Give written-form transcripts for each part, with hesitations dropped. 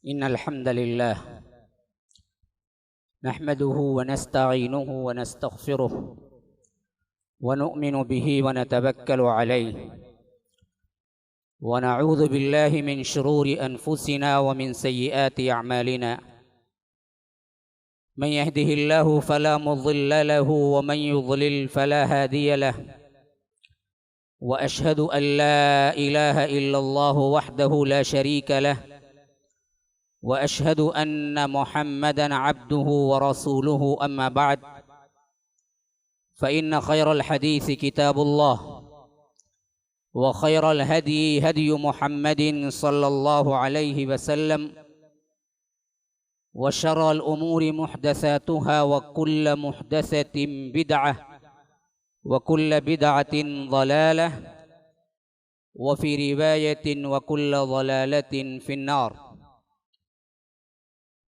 इन्नल हम्दुलिल्लाह नहमदुहु व नस्तईनुहु व नस्तगफिरुहु व नु'मिनु बिही व नतवक्कलु अलैहि व नऊज़ु बिल्लाहि मिन शुरूरि अनफुसिना व मिन सय्यिआति अअमालिना मन यहदिहिल्लाहु फला मुज़िल्ल लहु व मन युज़लिल फला हादिय लहु व अशहदु अन ला इलाहा इल्लल्लाहु वहदहु ला शरीक लहु व अशहदु अन्न मुहम्मदन अब्दुहु व रसूलुहु अम्मा बाद फ़इन्न खैरल हदीस किताबुल्लाह व खैरल हदी हदी मुहम्मदिन सल्लल्लाहु अलैहि वसल्लम व शर्रल उमूरि मुहदसातुहा व कुल्ल मुहदसतिन बिदअह व कुल्ल बिदअतिन ज़लालह व फ़ी रिवायतिन व कुल्ल ज़लालतिन फ़िन्नार।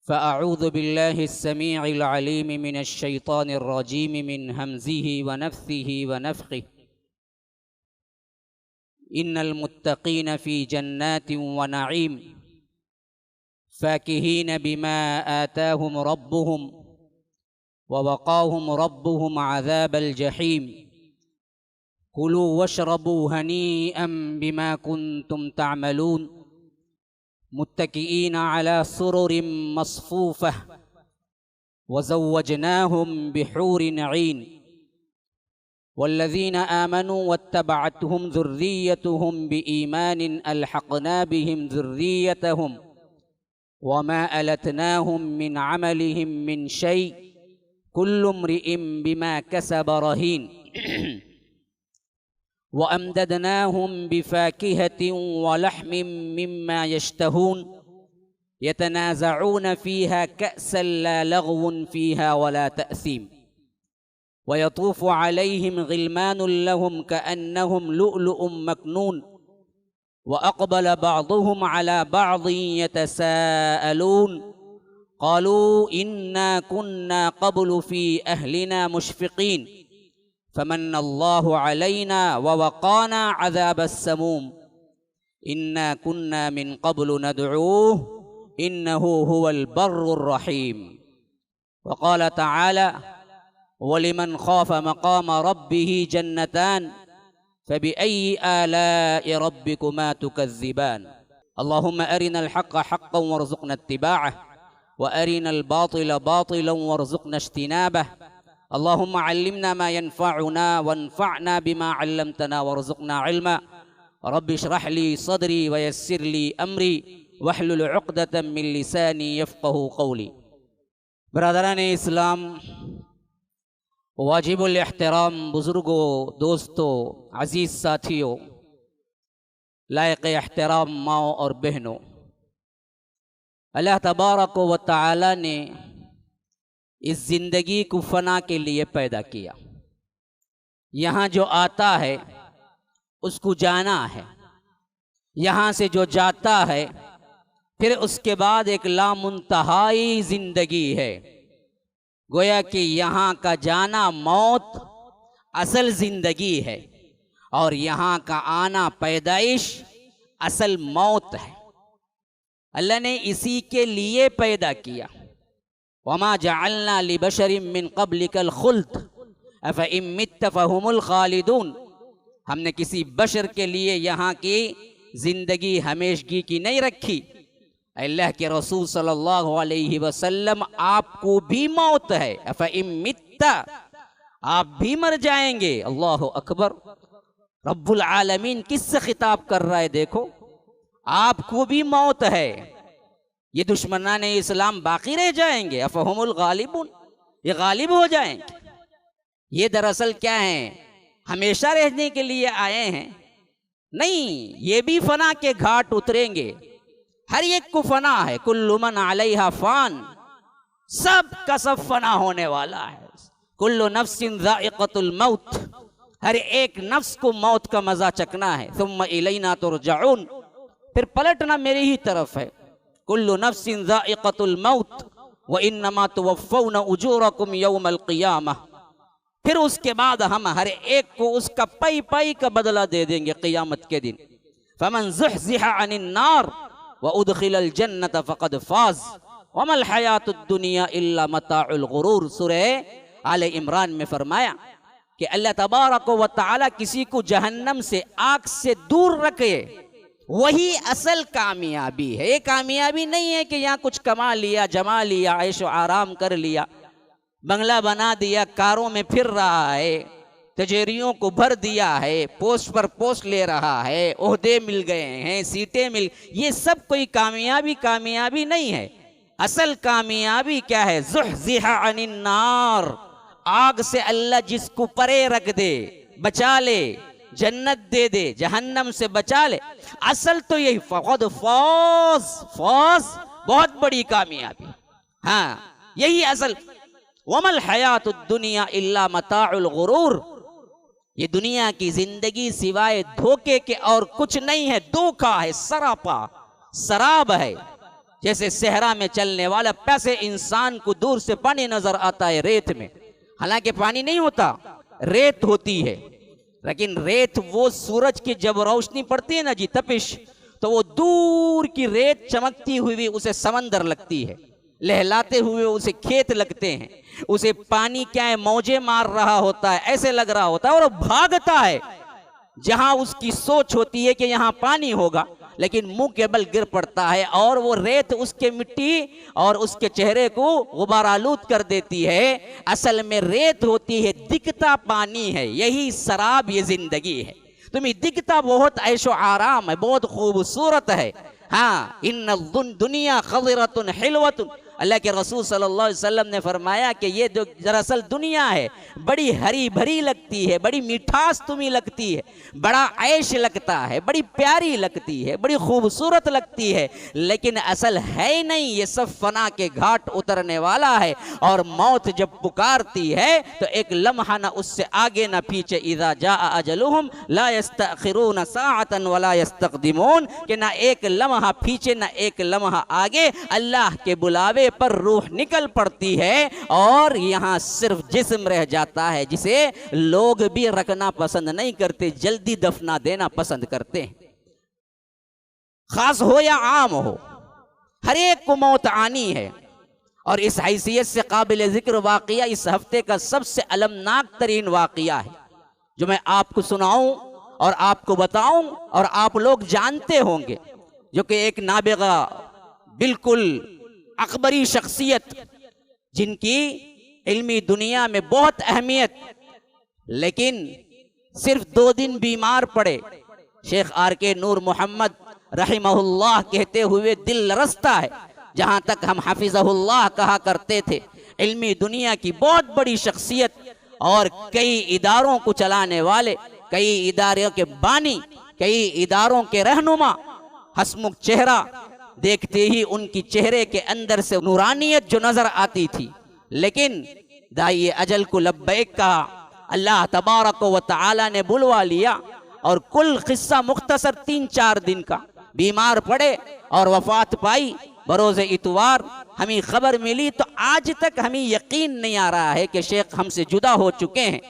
फ़अऊज़ु बिल्लाहि अस्समीइल अलीम मिनश शैतानिर रजीम मिन हमज़िहि व नफ़्सिहि व नफ़्ख़िहि। इन्नल मुत्तक़ीन फ़ी जन्नातिन व नईम फ़ाकिहीन बिमा आताहुम रब्बुहुम व वक़ाहुम रब्बुहुम अज़ाबल जहीम। कुलू वशरबू हनीअम बिमा कुन्तुम तअमलून मुत्तकीईन अला सुरुरिम मस्फूफ़ह व ज़व्वजनाहुम बिहूरिन ईन। वल्लज़ीन आमनू वत्तबअतहुम ज़ुर्रिय्यतुहुम बिईमानिन अलहक़ना बिहिम ज़ुर्रिय्यतहुम वमा अलतनाहुम मिन अमलिहिम मिन शै कुल्लु इम्रिइम बिमा कसब रहीन। व अमददनाहुम बिफ़ाकिहतिन व लहमिम मिम्मा यश्तहून यतनाज़ऊन फ़ीहा कअसन ला लग़वुन फ़ीहा वला तअसीम व यतूफ़ु अलैहिम ग़िल्मानुन लहुम कअन्नहुम लुअलुउम मकनून व अक़बल बअदुहुम अला बअदिन यतसाअलून क़ालू इन्ना कुन्ना क़ब्लु फ़ी अहलिना मुश्फ़िक़ीन फ़मन्नल्लाहु अलैना व वक़ाना अज़ाबस्समूम इन्ना कुन्ना मिन क़ब्लु नदऊह इन्नहु हुवल बर्रुर रहीम। व क़ाल तआला वलिमन ख़ाफ़ मक़ाम रब्बिही जन्नतान फ़बिअय्यि आलाइ रब्बिकुमा तुकज़्ज़िबान। अल्लाहुम्मा अरिनल हक़्क़ हक़्क़न वरज़ुक़ना इत्तिबाअह व अरिनल बातिल बातिलन वरज़ुक़ना इज्तिनाबह। अल्लाहुम्मा अल्लिमना मा यनफ़अुना वन्फ़अना बिमा अल्लमतना वरज़ुक़ना इल्मा। रब्बि इश्रह ली सदरी व यस्सिर ली अमरी वहलुल उक़दतम मिन लिसानी यफ़क़हू क़ौली। बरदरान इस्लाम, वाजिबुल एहतराम बुज़ुर्गों, दोस्तों, अज़ीज़ साथियों, लायक़ एहतराम माओ और बहनों, अल्लाह तबारक व तआला ने इस ज़िंदगी को फ़ना के लिए पैदा किया। यहाँ जो आता है उसको जाना है, यहाँ से जो जाता है फिर उसके बाद एक लामुंतहाई ज़िंदगी है। गोया कि यहाँ का जाना मौत असल ज़िंदगी है और यहाँ का आना पैदाइश असल मौत है। अल्लाह ने इसी के लिए पैदा किया। वमा जअलना लिबशरिम मिन क़ब्लिकल ख़ुल्द अफ़इन मित्त फ़हुमुल ख़ालिदून। हमने किसी बशर के लिए यहाँ की ज़िंदगी हमेशगी की नहीं रखी। अल्लाह के रसूल सल्लल्लाहु अलैहि वसल्लम, आपको भी मौत है। अफ़इन मित्त, आप भी मर जाएंगे। अल्लाहु अकबर। रब्बुल आलमीन किससे खिताब कर रहा है? देखो, आपको भी मौत है। ये दुश्मनान इस्लाम बाकी रह जाएंगे? अफ़हुमुल गालिबून, ये गालिब हो जाएंगे। ये दरअसल क्या है? हमेशा रहने के लिए आए हैं? नहीं, ये भी फना के घाट उतरेंगे। हर एक को फना है। कुल्लु मन अलैहा फ़ान, सब का सब फना होने वाला है। कुल्लु नफ्सिन ज़ाइक़तुल मौत, हर एक नफ्स को मौत का मजा चखना है। सुम्मा इलैना तुरजऊन, फिर पलटना मेरी ही तरफ है। कुल्लु नफ्सिन ज़ाइक़तुल मौत व इन्नमा तुवफ़्फ़ौना उजूरकुम यौमल क़ियामह। फिर उसके बाद हम हर एक को उसका पई पई का बदला दे देंगे क़ियामत के दिन। फमन ज़ुहज़िहा अनिन नार व उदखिलल जन्नत फ़क़द फ़ाज़ वमल हयातुद दुनिया इल्ला मताउल गुरूर। सूरह आले इमरान में फरमाया कि अल्लाह तबारक व तआला किसी को जहन्नम से, आग से दूर रखे, वही असल कामयाबी है। ये कामयाबी नहीं है कि यहाँ कुछ कमा लिया, जमा लिया, ऐशो आराम कर लिया, बंगला बना दिया, कारों में फिर रहा है, तिजोरियों को भर दिया है, पोस्ट पर पोस्ट ले रहा है, ओहदे मिल गए हैं, सीटें मिल, ये सब कोई कामयाबी नहीं है। असल कामयाबी क्या है? ज़ुहज़िहा अनिन नार, आग से अल्लाह जिसको परे रख दे, बचा ले, जन्नत दे दे, जहन्नम से बचा ले, असल तो यही फ़क़द फ़ाज़, फ़ाज़ बहुत बड़ी कामयाबी, हाँ यही असल। वमल हयातुद दुनिया इल्ला मताउल गुरूर, ये दुनिया की जिंदगी सिवाय धोखे के और कुछ नहीं है, धोखा है, सरापा, शराब है। जैसे सहरा में चलने वाला पैसे इंसान को दूर से पानी नजर आता है रेत में, हालांकि पानी नहीं होता, रेत होती है, लेकिन रेत वो सूरज की जब रोशनी पड़ती है ना जी, तपिश, तो वो दूर की रेत चमकती हुई उसे समंदर लगती है, लहलाते हुए उसे खेत लगते हैं, उसे पानी क्या है मौजे मार रहा होता है, ऐसे लग रहा होता है, और भागता है जहां उसकी सोच होती है कि यहां पानी होगा, लेकिन मुंह के बल गिर पड़ता है और वो रेत उसके मिट्टी और उसके चेहरे को गुबार आलूद कर देती है। असल में रेत होती है, दिखता पानी है, यही शराब, ये जिंदगी है। तुम्हें दिखता बहुत ऐशो आराम है, बहुत खूबसूरत है, हाँ, इन्न दुनिया खज़रतुन हिलवतुन, अल्लाह के रसूल सल्लल्लाहु अलैहि वसल्लम ने फरमाया कि ये जो दरअसल दुनिया है बड़ी हरी भरी लगती है, बड़ी मिठास तुम्हें लगती है, बड़ा ऐश लगता है, बड़ी प्यारी लगती है, बड़ी खूबसूरत लगती है, लेकिन असल है नहीं, ये सब फना के घाट उतरने वाला है। और मौत जब पुकारती है तो एक लम्हा ना उससे आगे ना पीछे, इज़ा जाअ अजलुहुम ला यस्तअखिरून साअतन वला यस्तक़दिमून, कि ना एक लम्हा पीछे ना एक लम्हा आगे, अल्लाह के बुलावे पर रूह निकल पड़ती है और यहाँ सिर्फ जिस्म रह जाता है, जिसे लोग भी रखना पसंद नहीं करते, जल्दी दफना देना पसंद करते हैं। खास हो या आम हो, हर एक को मौत आनी है। और इस हैसियत से काबिल जिक्र वाक़िया इस हफ्ते का सबसे अलमनाक तरीन वाक़िया है, जो मैं आपको सुनाऊं और आपको बताऊं और आप लोग जानते होंगे, जो कि एक नाबिगा बिल्कुल अकबरी शख्सियत, जिनकी इल्मी दुनिया में बहुत अहमियत, लेकिन सिर्फ 2 दिन बीमार पड़े। शेख आर.के. नूर मोहम्मद रहिमहुल्लाह कहते हुए दिल लरसता है, जहां तक हम हफिज़हुल्लाह कहा करते थे, इल्मी दुनिया की बहुत बड़ी शख्सियत और कई इदारों को चलाने वाले, कई इदारों के बानी, कई इदारों के रहनुमा, हसमुख चेहरा, देखते ही उनकी चेहरे के अंदर से नूरानियत जो नजर आती थी, लेकिन दाई अजल को लब्बैक कहा, अल्लाह तबारक व तआला ने बुलवा लिया और कुल किस्सा मुख्तसर 3-4 दिन का, बीमार पड़े और वफात पाई बरोज़े इतवार। हमें खबर मिली तो आज तक हमें यकीन नहीं आ रहा है कि शेख हमसे जुदा हो चुके हैं।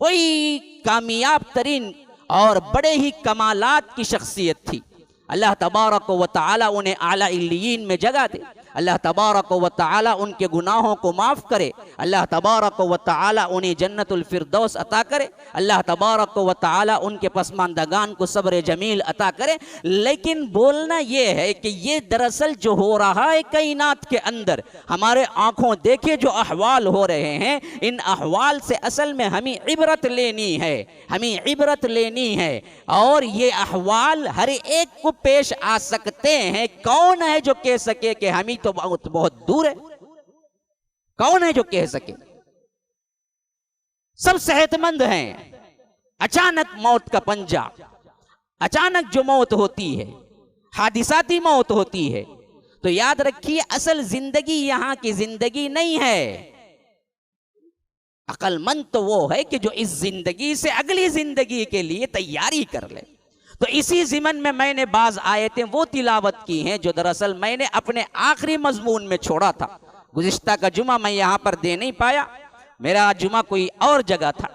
कोई कामयाब तरीन और बड़े ही कमालात की शख्सियत थी। अल्लाह तबारक व तआला उन्हें आला इल्लियीन में जगह दे, अल्लाह तबारक व तआला उनके गुनाहों को माफ़ करे, अल्लाह तबारक व तआला उन्हें जन्नतुल फिरदौस अता करे, अल्लाह तबारक व तआला उनके पसमानदगान को सब्र जमील अता करे। लेकिन बोलना ये है कि ये दरअसल जो हो रहा है कायनात के अंदर, हमारे आँखों देखे जो अहवाल हो रहे हैं, इन अहवाल से असल में हमें इबरत लेनी है, हमें इबरत लेनी है। और ये अहवाल हर एक को पेश आ सकते हैं। कौन है जो कह सके कि हमें तो बहुत दूर है? कौन है जो कह सके? सब सेहतमंद हैं। अचानक मौत का पंजा, अचानक जो मौत होती है, हादिसाती मौत होती है, तो याद रखिए असल जिंदगी यहां की जिंदगी नहीं है। अक्लमंद तो वो है कि जो इस जिंदगी से अगली जिंदगी के लिए तैयारी कर ले। तो इसी ज़िमन में मैंने बाज आयतें वो तिलावत की हैं जो दरअसल मैंने अपने आखिरी मजमून में छोड़ा था। गुज़िश्ता का जुमा मैं यहाँ पर दे नहीं पाया, मेरा जुमा कोई और जगह था,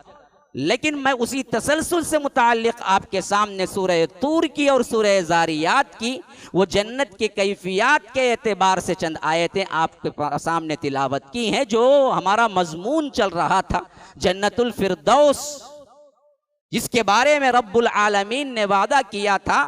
लेकिन मैं उसी तसलसल से मुताल्लिक आपके सामने सूरह तूर की और सूरह ज़ारियात की वो जन्नत के कैफियत के एतबार से चंद आयतें आपके सामने तिलावत की हैं। जो हमारा मजमून चल रहा था जन्नतुल फिरदौस, जिसके बारे में रब्बुल आलमीन ने वादा किया था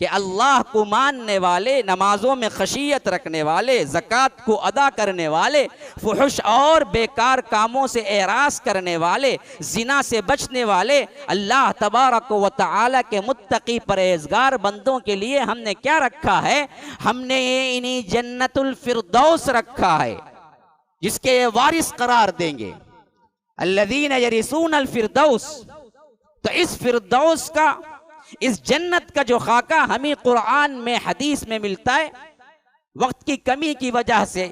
कि अल्लाह को मानने वाले, नमाजों में खशियत रखने वाले, ज़कात को अदा करने वाले, फुहुश और बेकार कामों से एरास करने वाले, जिना से बचने वाले, अल्लाह तबारक व तआला के मुत्तकी परहेजगार बंदों के लिए हमने क्या रखा है? हमने इन्हीं जन्नतुल फिरदौस रखा है, जिसके वारिस करार देंगे अल्लज़ीना यरिसूनल फिरदौस। तो इस फिरदौस का, इस जन्नत का जो खाका हमें कुरान में, हदीस में मिलता है, वक्त की कमी की वजह से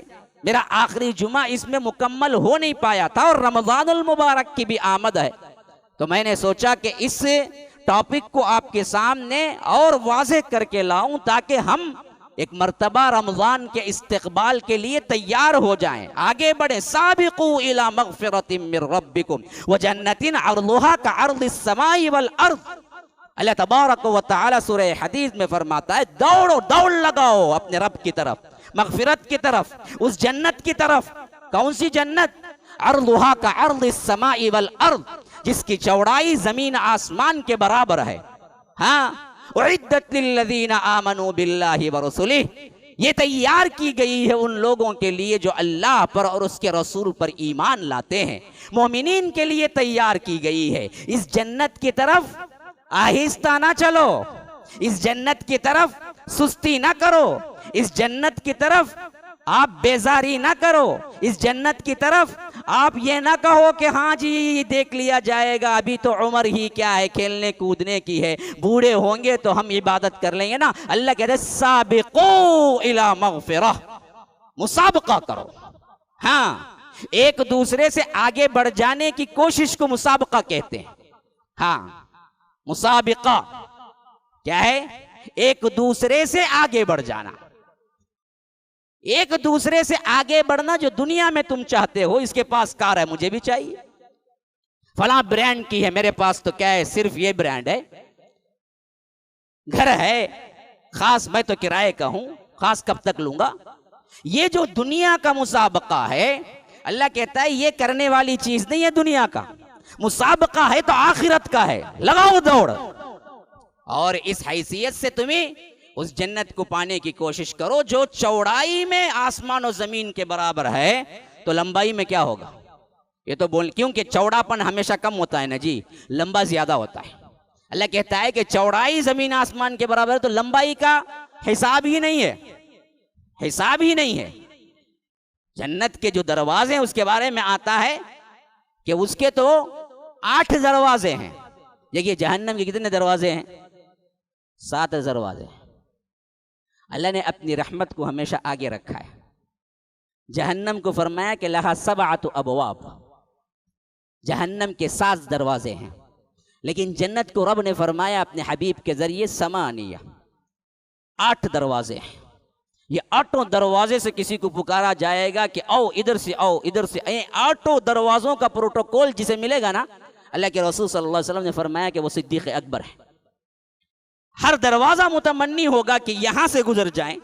मेरा आखिरी जुमा इसमें मुकम्मल हो नहीं पाया था और रमज़ानुल मुबारक की भी आमद है, तो मैंने सोचा कि इस टॉपिक को आपके सामने और वाज़ेह करके लाऊं ताकि हम एक मर्तबा रमज़ान के इस्तक़बाल के लिए तैयार हो जाएं, आगे बढ़े। साबिक़ू इला मग़फ़िरतिम मिर रब्बिकुम व जन्नतिन अर्ज़ुहा कअर्ज़िस समाई वल अर्ज़। अल्लाह तबारक व तआला सूरह हदीस में फरमाता है, दौड़ो, दौड़ लगाओ अपने रब की तरफ, मग़फ़िरत की तरफ, उस जन्नत की तरफ। कौन सी जन्नत? अर्ज़ुहा का अर्ज़िस समाई वल अर्ज़, जिसकी चौड़ाई जमीन आसमान के बराबर है। हाँ, उइद्दत लिल्लज़ीना आमनू बिल्लाहि व रसूलिही, ये तैयार की गई है उन लोगों के लिए जो अल्लाह पर और उसके रसूल पर ईमान लाते हैं। मोमिनीन के लिए तैयार की गई है। इस जन्नत की तरफ आहिस्ता ना चलो, इस जन्नत की तरफ सुस्ती ना करो, इस जन्नत की तरफ आप बेजारी ना करो, इस जन्नत की तरफ आप ये ना कहो कि हाँ जी देख लिया जाएगा, अभी तो उम्र ही क्या है, खेलने कूदने की है, बूढ़े होंगे तो हम इबादत कर लेंगे ना। अल्लाह कहते हैं साबिक़ू इला मग़फ़िरह, मुसाबका करो। हाँ, एक दूसरे से आगे बढ़ जाने की कोशिश को मुसाबका कहते हैं। हाँ, मुसाबिका क्या है? एक दूसरे से आगे बढ़ जाना, एक दूसरे से आगे बढ़ना। जो दुनिया में तुम चाहते हो, इसके पास कार है, मुझे भी चाहिए, फला ब्रांड की है, मेरे पास तो क्या है, सिर्फ ये ब्रांड है, घर है खास, मैं तो किराए का हूं, खास कब तक लूंगा। ये जो दुनिया का मुसाबका है, अल्लाह कहता है ये करने वाली चीज नहीं है दुनिया का, मुसाबका है तो आखिरत का है, लगाओ दौड़। और इस हैसियत से तुम्हें उस जन्नत को पाने की कोशिश करो जो चौड़ाई में आसमान और जमीन के बराबर है। तो लंबाई में क्या होगा ये तो बोल, क्योंकि चौड़ापन हमेशा कम होता है ना जी, लंबा ज्यादा होता है। अल्लाह कहता है कि चौड़ाई जमीन आसमान के बराबर है, तो लंबाई का हिसाब ही नहीं है, हिसाब ही नहीं है। जन्नत के जो दरवाजे हैं उसके बारे में आता है कि उसके तो 8 दरवाजे हैं। देखिए जहन्नम के कितने दरवाजे हैं? 7 दरवाजे। अल्लाह ने अपनी रहमत को हमेशा आगे रखा है। जहन्नम को फरमाया कि लहा सबअतु अबवाब, जहन्नम के 7 दरवाजे हैं, लेकिन जन्नत को रब ने फरमाया अपने हबीब के जरिए समानिया, 8 दरवाजे हैं। ये 8 दरवाजे से किसी को पुकारा जाएगा कि आओ इधर से, आओ इधर से। 8 दरवाजों का प्रोटोकॉल जिसे मिलेगा ना, अल्लाह के रसूल सल्लल्लाहु अलैहि वसल्लम ने फरमाया कि वो सिद्दीक़ अकबर है। हर दरवाजा मुतमन्नी होगा कि यहां से गुजर जाएं।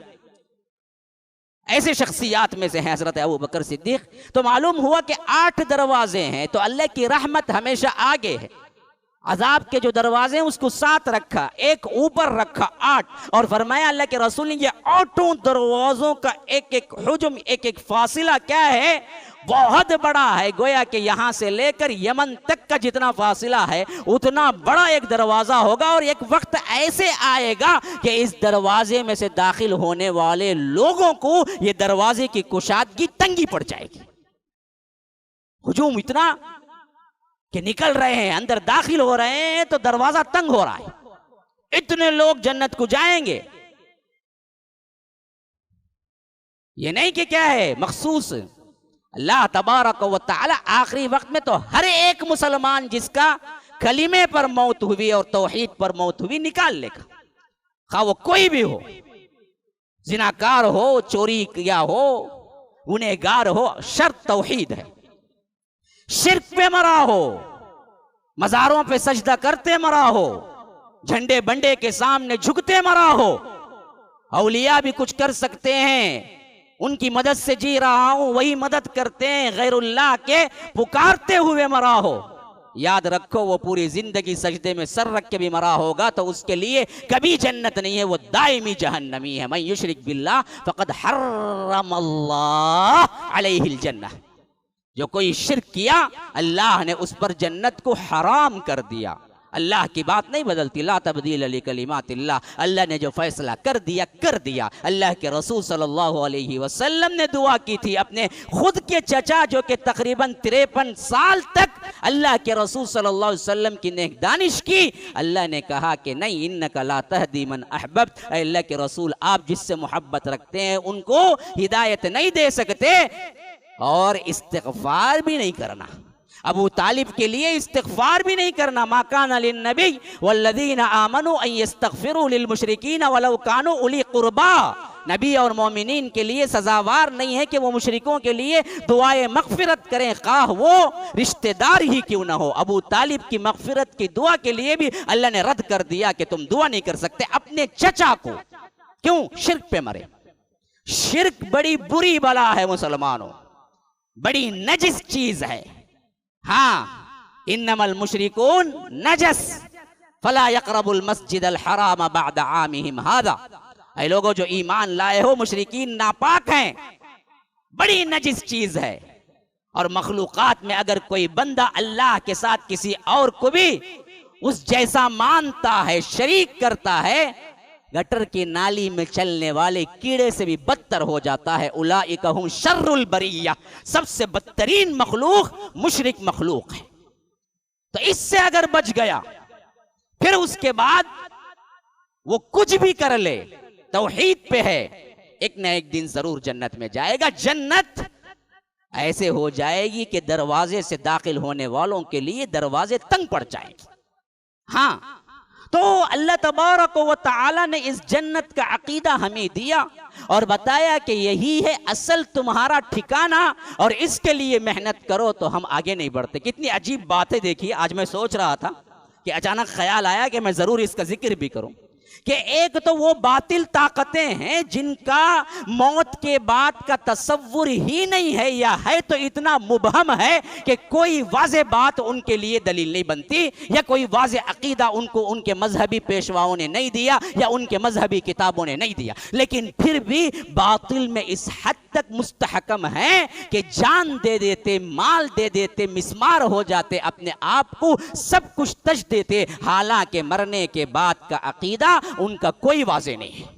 ऐसे शख्सियात में से है हजरत अबू बकर सिद्दीक। तो मालूम हुआ कि 8 दरवाजे हैं, तो अल्लाह की रहमत हमेशा आगे है। अजाब के जो दरवाजे हैं उसको 7 रखा, एक ऊपर रखा 8, और फरमाया अल्लाह के रसूल ने ये 8 दरवाजों का एक एक हुजम, एक एक फासिला क्या है, बहुत बड़ा है। गोया कि यहां से लेकर यमन तक का जितना फासिला है उतना बड़ा एक दरवाजा होगा। और एक वक्त ऐसे आएगा कि इस दरवाजे में से दाखिल होने वाले लोगों को ये दरवाजे की कुशादगी तंगी पड़ जाएगी। हुजूम इतना कि निकल रहे हैं, अंदर दाखिल हो रहे हैं तो दरवाजा तंग हो रहा है, इतने लोग जन्नत को जाएंगे। ये नहीं कि क्या है मखसूस, अल्लाह तबारक व तआला आखिरी वक्त में तो हर एक मुसलमान जिसका कलीमे पर मौत हुई और तौहीद पर मौत हुई निकाल लेगा, खा वो कोई भी हो, जिनाकार हो, चोरी किया हो, गुनहगार हो, शर्त तौहीद है। शिर्क पे मरा हो, मज़ारों पे सजदा करते मरा हो, झंडे बंडे के सामने झुकते मरा हो। औलिया भी कुछ कर सकते हैं, उनकी मदद से जी रहा हूं, वही मदद करते हैं। गैरुल्लाह के पुकारते हुए मरा हो, याद रखो वो पूरी जिंदगी सजदे में सर रख के भी मरा होगा तो उसके लिए कभी जन्नत नहीं है, वो दायमी जहन्नमी है। मैं युशरिक बिल्लाह फ़क़द हर्रमल्लाह अलैहिल जन्नह, जो कोई शिर्क किया अल्लाह ने उस पर जन्नत को हराम कर दिया। अल्लाह की बात नहीं बदलती, ला तब्दील लिकलिमातिल्लाह, अल्लाह ने जो फैसला कर दिया कर दिया। अल्लाह के रसूल सल्लल्लाहु अलैहि वसल्लम ने दुआ की थी अपने खुद के चचा जो कि तकरीबन 53 साल तक अल्लाह के रसूल सल्लल्लाहु अलैहि वसल्लम की नेकदानिश की। अल्लाह ने कहा कि नहीं, इन्नका ला तहदी मन अहबब्त, अल्लाह के रसूल आप जिससे मोहब्बत रखते हैं उनको हिदायत नहीं दे सकते, और इस्तिग़फ़ार भी नहीं करना। अबू तालिब के लिए इस्तिग़फ़ार भी नहीं करना। मा काना लिन्नबी वल्लज़ीना आमनू अन यस्तग़फ़िरू लिलमुशरिकीन वलौ कानू उली क़ुरबा, नबी और मोमिनीन के लिए सजावार नहीं है कि वो मुशरिकों के लिए दुआए मग़फ़िरत करें, खाह वो रिश्तेदार ही क्यों ना हो। अबू तालिब की मग़फ़िरत की दुआ के लिए भी अल्लाह ने रद्द कर दिया कि तुम दुआ नहीं कर सकते अपने चचा को। क्यों? शिर्क पे मरे। शिर्क बड़ी बुरी बला है मुसलमानों, बड़ी नजिस चीज है। हाँ, इन्नमल मुशरिकून नजस फला यक़रबुल मस्जिदल हराम बअद आमिहिम हादा, ऐ लोगों जो ईमान लाए हो, मुशरिकीन नापाक हैं, बड़ी नजिस चीज है। और मखलूकात में अगर कोई बंदा अल्लाह के साथ किसी और को भी उस जैसा मानता है, शरीक करता है, गटर की नाली में चलने वाले कीड़े से भी बदतर हो जाता है। उलाइका हुम शर्रुल बरिया, सबसे बदतरीन मखलूक मुशरिक मखलूक है। तो इससे अगर बच गया, फिर उसके बाद वो कुछ भी कर ले, तौहीद पे है, एक न एक दिन जरूर जन्नत में जाएगा। जन्नत ऐसे हो जाएगी कि दरवाजे से दाखिल होने वालों के लिए दरवाजे तंग पड़ जाएंगे। हाँ, तो अल्लाह तबारक व तआला ने इस जन्नत का अकीदा हमें दिया और बताया कि यही है असल तुम्हारा ठिकाना, और इसके लिए मेहनत करो तो हम आगे नहीं बढ़ते। कितनी अजीब बात है। देखिए, आज मैं सोच रहा था कि अचानक ख्याल आया कि मैं जरूर इसका जिक्र भी करूं कि एक तो वो बातिल ताकतें हैं जिनका मौत के बाद का तसव्वुर ही नहीं है, या है तो इतना मुबहम है कि कोई वाज़े बात उनके लिए दलील नहीं बनती, या कोई वाज़े अकीदा उनको उनके मजहबी पेशवाओं ने नहीं दिया या उनके मजहबी किताबों ने नहीं दिया। लेकिन फिर भी बातिल में इस हद तक मुस्तहकम है कि जान दे देते, माल दे देते, मिसमार हो जाते, अपने आप को सब कुछ तज देते, हालांकि मरने के बाद का अकीदा उनका कोई वाज़े नहीं है।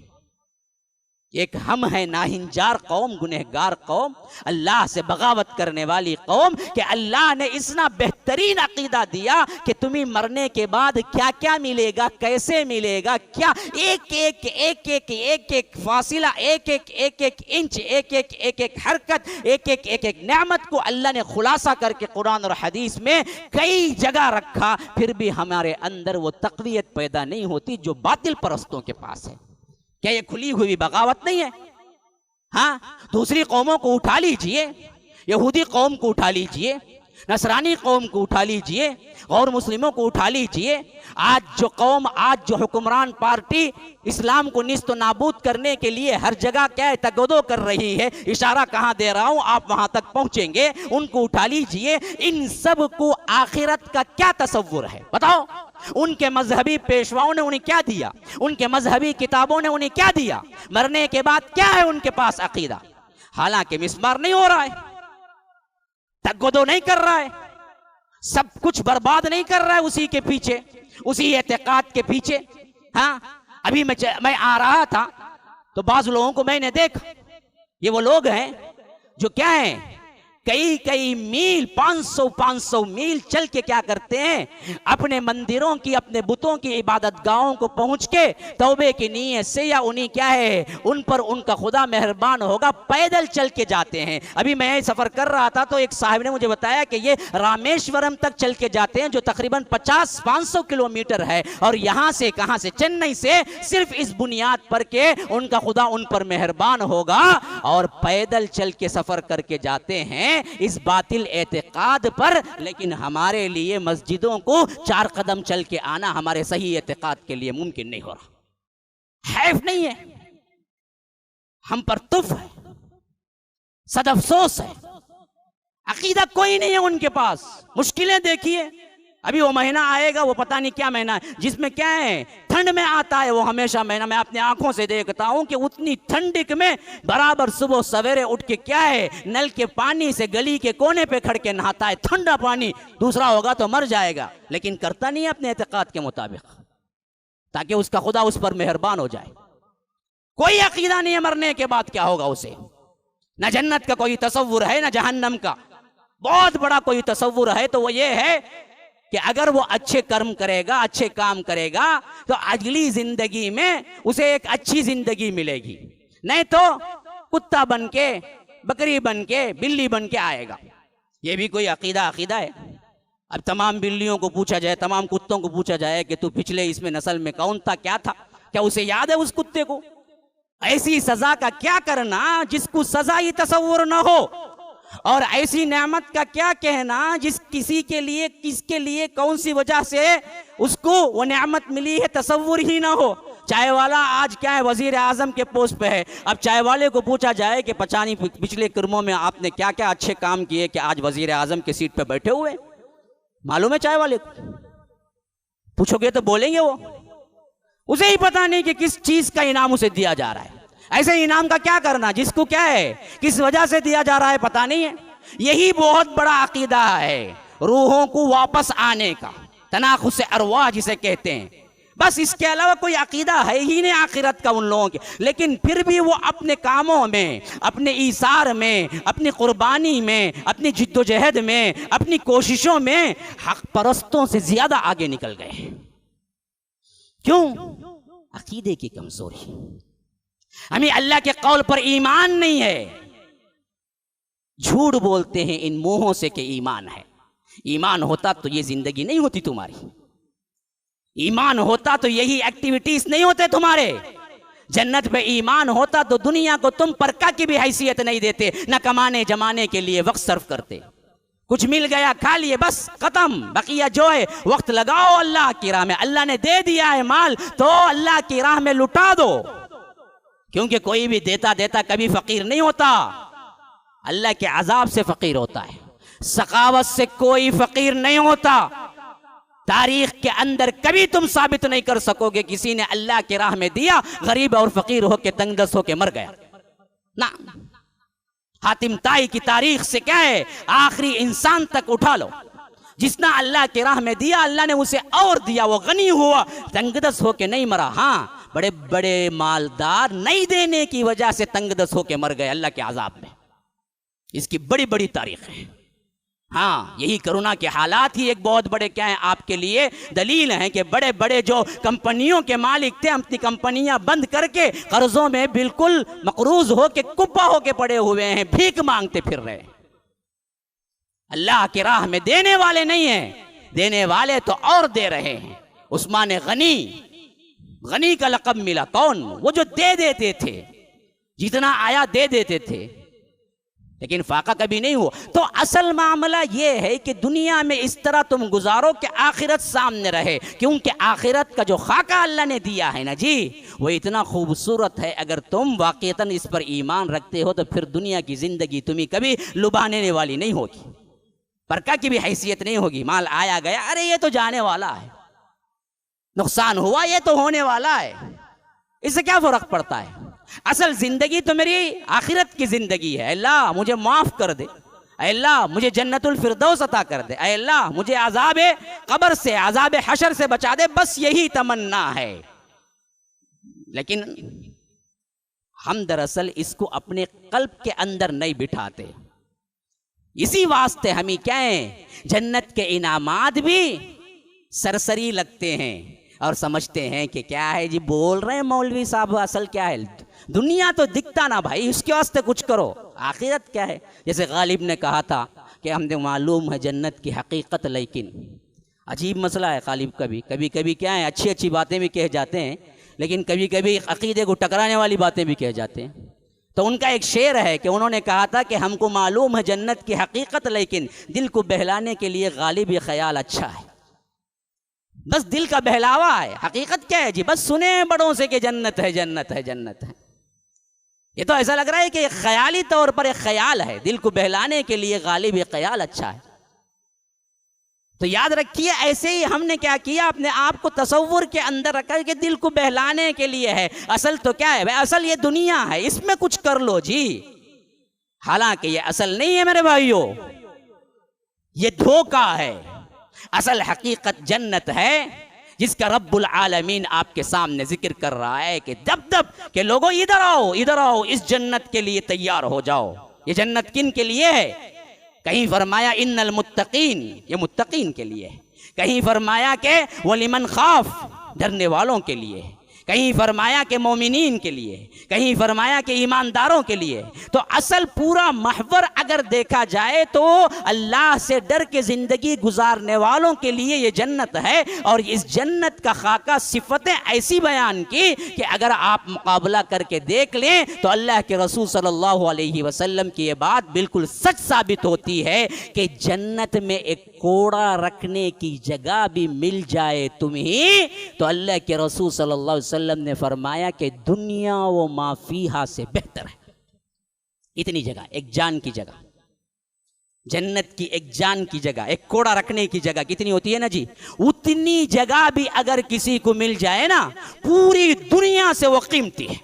एक हम है नाहिंजार कौम, गुनहगार कौम, अल्लाह से बगावत करने वाली कौम, कि अल्लाह ने इतना बेहतरीन अकीदा दिया कि तुम्हें मरने के बाद क्या क्या मिलेगा, कैसे मिलेगा, क्या एक एक एक एक एक एक फासिला, एक एक एक एक इंच, एक एक एक एक हरकत, एक एक एक एक नेमत को अल्लाह ने खुलासा करके कुरान और हदीस में कई जगह रखा। फिर भी हमारे अंदर वो तक़वियत पैदा नहीं होती जो बातिल परस्तों के पास है। क्या ये खुली हुई बगावत नहीं है? हाँ, दूसरी कौमों को उठा लीजिए, यहूदी कौम को उठा लीजिए, नसरानी कौम को उठा लीजिए, और मुस्लिमों को उठा लीजिए। आज जो कौम, आज जो हुक्मरान पार्टी इस्लाम को निस्त नाबूद करने के लिए हर जगह क्या है, तगदो कर रही है, इशारा कहाँ दे रहा हूँ, आप वहां तक पहुंचेंगे, उनको उठा लीजिए। इन सब को आखिरत का क्या तसव्वुर है बताओ? उनके मजहबी पेशवाओं ने उन्हें क्या दिया? उनके मजहबी किताबों ने उन्हें क्या दिया? मरने के बाद क्या है उनके पास अकीदा? हालांकि मिसमार नहीं हो रहा है, तगदो नहीं कर रहा है, सब कुछ बर्बाद नहीं कर रहा है उसी के पीछे, उसी एतकाद के पीछे। हाँ, अभी मैं आ रहा था तो बाज लोगों को मैंने देखा, ये वो लोग हैं जो क्या है, कई कई मील, 500 मील चल के क्या करते हैं, अपने मंदिरों की, अपने बुतों की इबादत गाहों को पहुंच के तौबे की नीयत से, या उन्हीं क्या है, उन पर उनका खुदा मेहरबान होगा, पैदल चल के जाते हैं। अभी मैं सफर कर रहा था तो एक साहब ने मुझे बताया कि ये रामेश्वरम तक चल के जाते हैं, जो तकरीबन 50-500 किलोमीटर है, और यहाँ से, कहाँ से, चेन्नई से, सिर्फ इस बुनियाद पर के उनका खुदा उन पर मेहरबान होगा, और पैदल चल के सफर करके जाते हैं। हैं इस बातिल एतकाद पर, लेकिन हमारे लिए मस्जिदों को 4 कदम चल के आना हमारे सही एतकाद के लिए मुमकिन नहीं हो रहा। हैफ नहीं है, हम पर तुफ है, सद अफसोस है, अकीदा कोई नहीं है उनके पास। मुश्किलें देखिए, अभी वो महीना आएगा, वो पता नहीं क्या महीना है, जिसमें क्या है ठंड में आता है वो हमेशा महीना। मैं अपने आंखों से देखता हूं कि उतनी ठंडिक में बराबर सुबह सवेरे उठ के क्या है नल के पानी से गली के कोने पे खड़ के नहाता है, ठंडा पानी, दूसरा होगा तो मर जाएगा, लेकिन करता नहीं है अपने एतकाद के मुताबिक, ताकि उसका खुदा उस पर मेहरबान हो जाए। कोई अकीदा नहीं है मरने के बाद क्या होगा उसे, न जन्नत का कोई तसव्वुर है न जहन्नम का। बहुत बड़ा कोई तसव्वुर है तो वो ये है कि अगर वो अच्छे कर्म करेगा, अच्छे काम करेगा, तो अगली जिंदगी में उसे एक अच्छी जिंदगी मिलेगी, नहीं तो कुत्ता बन के, बकरी बन के, बिल्ली बन के आएगा। ये भी कोई अकीदा है? अब तमाम बिल्लियों को पूछा जाए, तमाम कुत्तों को पूछा जाए कि तू पिछले इसमें नस्ल में कौन था, क्या था, क्या उसे याद है उस कुत्ते को? ऐसी सजा का क्या करना जिसको सजा ही तसव्वुर ना हो, और ऐसी नेमत का क्या कहना जिस किसके लिए कौन सी वजह से उसको वो नेमत मिली है तसव्वुर ही ना हो। चाय वाला आज क्या है वजीर आजम के पोस्ट पे है, अब चाय वाले को पूछा जाए कि पचानी पिछले कर्मों में आपने क्या क्या अच्छे काम किए कि आज वजीर आजम की सीट पे बैठे हुए, मालूम है चाय वाले को? पूछोगे तो बोलेंगे वो, उसे ही पता नहीं कि किस चीज का इनाम उसे दिया जा रहा है। ऐसे इनाम का क्या करना जिसको क्या है किस वजह से दिया जा रहा है पता नहीं है। यही बहुत बड़ा अकीदा है रूहों को वापस आने का, तनाखुस अरवाह जिसे कहते हैं। बस इसके अलावा कोई अकीदा है ही नहीं आखिरत का उन लोगों के। लेकिन फिर भी वो अपने कामों में, अपने ईसार में, अपनी कुर्बानी में, अपनी जिद्दोजहद में, अपनी कोशिशों में हक परस्तों से ज्यादा आगे निकल गए। क्यों? अकीदे की कमजोरी। हमें अल्लाह के कौल पर ईमान नहीं है, झूठ बोलते हैं इन मुंहों से कि ईमान है। ईमान होता तो ये जिंदगी नहीं होती तुम्हारी, ईमान होता तो यही एक्टिविटीज नहीं होते तुम्हारे। जन्नत पे ईमान होता तो दुनिया को तुम परका की भी हैसियत नहीं देते, न कमाने जमाने के लिए वक्त सर्फ करते। कुछ मिल गया खा लिए बस खत्म, बकिया जो है वक्त लगाओ अल्लाह की राह में। अल्लाह ने दे दिया है माल तो अल्लाह की राह में लुटा दो, क्योंकि कोई भी देता देता कभी फकीर नहीं होता, अल्लाह के अजाब से फकीर होता है। सखावत से कोई फकीर नहीं होता। तारीख के अंदर कभी तुम साबित नहीं कर सकोगे किसी ने अल्लाह की राह में दिया, गरीब और फकीर होके तंगदस्त होके मर गया ना। हातिम ताई की तारीख से क्या है, आखिरी इंसान तक उठा लो, जिसने अल्लाह की राह में दिया अल्लाह ने उसे और दिया, वो गनी हुआ, तंगदस्त होके नहीं मरा। हाँ, बड़े बड़े मालदार नहीं देने की वजह से तंगदस्त होके मर गए अल्लाह के अजाब में। इसकी बड़ी बड़ी तारीख है। हाँ, यही कोरोना के हालात ही एक बहुत बड़े क्या है आपके लिए दलील हैं कि बड़े बड़े जो कंपनियों के मालिक थे अपनी कंपनियां बंद करके कर्जों में बिल्कुल मकरूज होके कुप्पा होके पड़े हुए हैं, भीख मांगते फिर रहे। अल्लाह की राह में देने वाले नहीं हैं, देने वाले तो और दे रहे हैं। उस्मान गनी का लक़ब मिला, कौन? वो जो दे देते थे, जितना आया दे देते थे, लेकिन फाका कभी नहीं हुआ। तो असल मामला यह है कि दुनिया में इस तरह तुम गुजारो कि आखिरत सामने रहे, क्योंकि आखिरत का जो खाका अल्लाह ने दिया है ना जी, वो इतना खूबसूरत है। अगर तुम वाकईतन इस पर ईमान रखते हो तो फिर दुनिया की जिंदगी तुम्हें कभी लुभाने वाली नहीं होगी, परका की भी हैसियत नहीं होगी। माल आया गया, अरे ये तो जाने वाला है, नुकसान हुआ ये तो होने वाला है, इससे क्या फर्क पड़ता है। असल जिंदगी तो मेरी आखिरत की जिंदगी है। अल्लाह मुझे माफ कर दे, अल्लाह मुझे जन्नतुल फिरदौस अता कर दे, अल्लाह मुझे अज़ाबे कब्र से, अज़ाबे हशर से बचा दे, बस यही तमन्ना है। लेकिन हम दरअसल इसको अपने कल्ब के अंदर नहीं बिठाते। इसी वास्ते हमें क्या है, जन्नत के इनामात भी सरसरी लगते हैं और समझते हैं कि क्या है जी, बोल रहे हैं मौलवी साहब, असल क्या है, दुनिया तो दिखता ना भाई, उसके वास्ते कुछ करो, आखिरत क्या है। जैसे गालिब ने कहा था कि हमें मालूम है जन्नत की हकीकत, लेकिन अजीब मसला है गालिब का भी। कभी कभी क्या है, अच्छी अच्छी बातें भी कह जाते हैं, लेकिन कभी कभी अकीदे को टकराने वाली बातें भी कह जाते हैं। तो उनका एक शेर है कि उन्होंने कहा था कि हमको मालूम है जन्नत की हकीकत, लेकिन दिल को बहलाने के लिए गालिब ये ख्याल अच्छा है। बस दिल का बहलावा है, हकीकत क्या है जी? बस सुने बड़ों से कि जन्नत है, जन्नत है, जन्नत है। ये तो ऐसा लग रहा है कि ख्याली तौर पर एक ख्याल है, दिल को बहलाने के लिए गालिब ये ख्याल अच्छा है। तो याद रखिए, ऐसे ही हमने क्या किया, अपने आप को तसव्वुर के अंदर रखा कि दिल को बहलाने के लिए है। असल तो क्या है भाई? असल ये दुनिया है, इसमें कुछ कर लो जी। हालांकि ये असल नहीं है मेरे भाइयों, ये धोखा है। असल हकीकत जन्नत है, जिसका रब्बुल आलमीन आपके सामने जिक्र कर रहा है कि दब दब के लोगों इधर आओ, इधर आओ, इस जन्नत के लिए तैयार हो जाओ। ये जन्नत किन के लिए है? कहीं फरमाया इन्नल मुत्तकीन, ये मुत्तकीन के लिए। कहीं फरमाया के वलिमन खाफ, डरने वालों के लिए। कहीं फरमाया के मोमिनीन के लिए, कहीं फरमाया के ईमानदारों के लिए। तो असल पूरा महवर अगर देखा जाए तो अल्लाह से डर के जिंदगी गुजारने वालों के लिए ये जन्नत है। और इस जन्नत का खाका सिफतें ऐसी बयान की कि अगर आप मुकाबला करके देख लें तो अल्लाह के रसूल सल्लल्लाहु अलैहि वसल्लम की ये बात बिल्कुल सच साबित होती है कि जन्नत में एक कोड़ा रखने की जगह भी मिल जाए तुम्हें तो अल्लाह के रसूल सल्लल्लाहु अलैहि वसल्लम ने फरमाया कि दुनिया वो माफीहा से बेहतर है। इतनी जगह, एक जान की जगह, जन्नत की एक जान की जगह, एक कोड़ा रखने की जगह कितनी होती है ना जी? उतनी जगह भी अगर किसी को मिल जाए ना, पूरी दुनिया से वो कीमती है।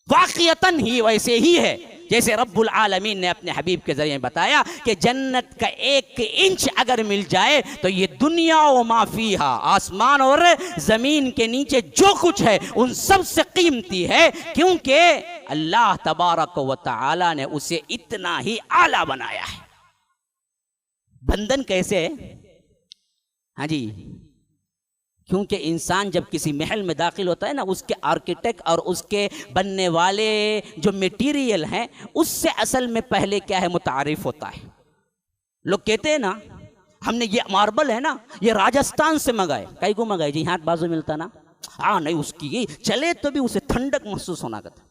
वाक़ियतन ही वैसे ही है जैसे रब्बुल आलमीन ने अपने हबीब के जरिए बताया कि जन्नत का 1 इंच अगर मिल जाए तो ये दुनिया व माफीहा, आसमान और जमीन के नीचे जो कुछ है उन सब से कीमती है, क्योंकि अल्लाह तबारक व तआला ने उसे इतना ही आला बनाया है। बंधन कैसे है? हाँ जी, क्योंकि इंसान जब किसी महल में दाखिल होता है ना, उसके आर्किटेक्ट और उसके बनने वाले जो मटेरियल हैं उससे असल में पहले क्या है मुतारिफ होता है। लोग कहते हैं ना, हमने ये मार्बल है ना ये राजस्थान से मंगाए। कई को मंगाए जी? हाथ बाजू मिलता ना। हाँ नहीं, उसकी चले तो भी उसे ठंडक महसूस होना करता,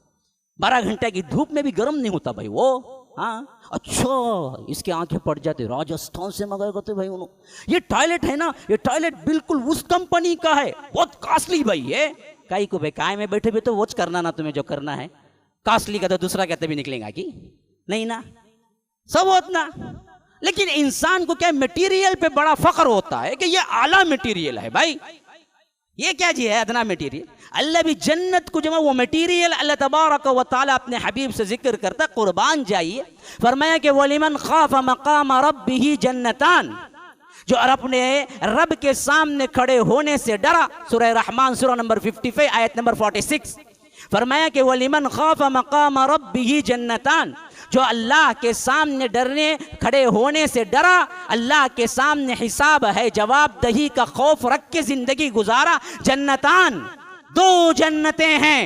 12 घंटे की धूप में भी गर्म नहीं होता भाई वो। हाँ अच्छा, इसके आंखें पड़ जाते, राजस्थान से मंगाए करते भाई उन्होंने। ये टॉयलेट है ना, ये टॉयलेट बिल्कुल उस कंपनी का है, बहुत कॉस्टली भाई ये। कई को भाई काय में बैठे भी तो वॉच करना ना, तुम्हें जो करना है कॉस्टली का तो दूसरा कहते भी निकलेगा कि नहीं ना, सब होता। लेकिन इंसान को क्या मटेरियल पे बड़ा फख्र होता है कि ये आला मटेरियल है भाई। ये क्या जी है अदना मटेरियल? अल्लाह भी जन्नत को जब वो मटेरियल अल्लाह तबारक व तआला अपने हबीब से जिक्र करता, कुर्बान जाइए, फरमाया कि वलिमन खाफ मकाम रब्बिही जन्नतान, जो अपने रब के सामने खड़े होने से डरा। सूरह रहमान सूरह नंबर 55 आयत नंबर 46, फरमाया कि वलिमन खाफ मकाम रब्बिही जन्नतान, जो अल्लाह के सामने डरने खड़े होने से डरा, अल्लाह के सामने हिसाब है जवाबदही का खौफ रख के जिंदगी गुजारा, जन्नतान, 2 जन्नतें हैं।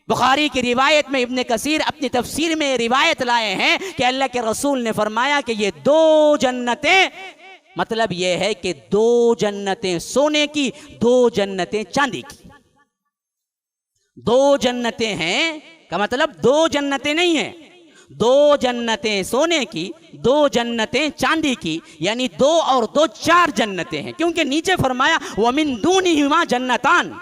बुखारी की रिवायत में इब्न कसीर अपनी तफसीर में रिवायत लाए हैं कि अल्लाह के रसूल ने फरमाया कि ये 2 जन्नतें, मतलब ये है कि 2 जन्नतें सोने की, 2 जन्नतें चांदी की। 2 जन्नतें हैं का मतलब 2 जन्नतें नहीं है, 2 जन्नतें सोने की, 2 जन्नतें चांदी की, यानी 2 और 2 4 जन्नतें हैं। क्योंकि नीचे फरमाया वमिन दूनिहिमा जन्नतान,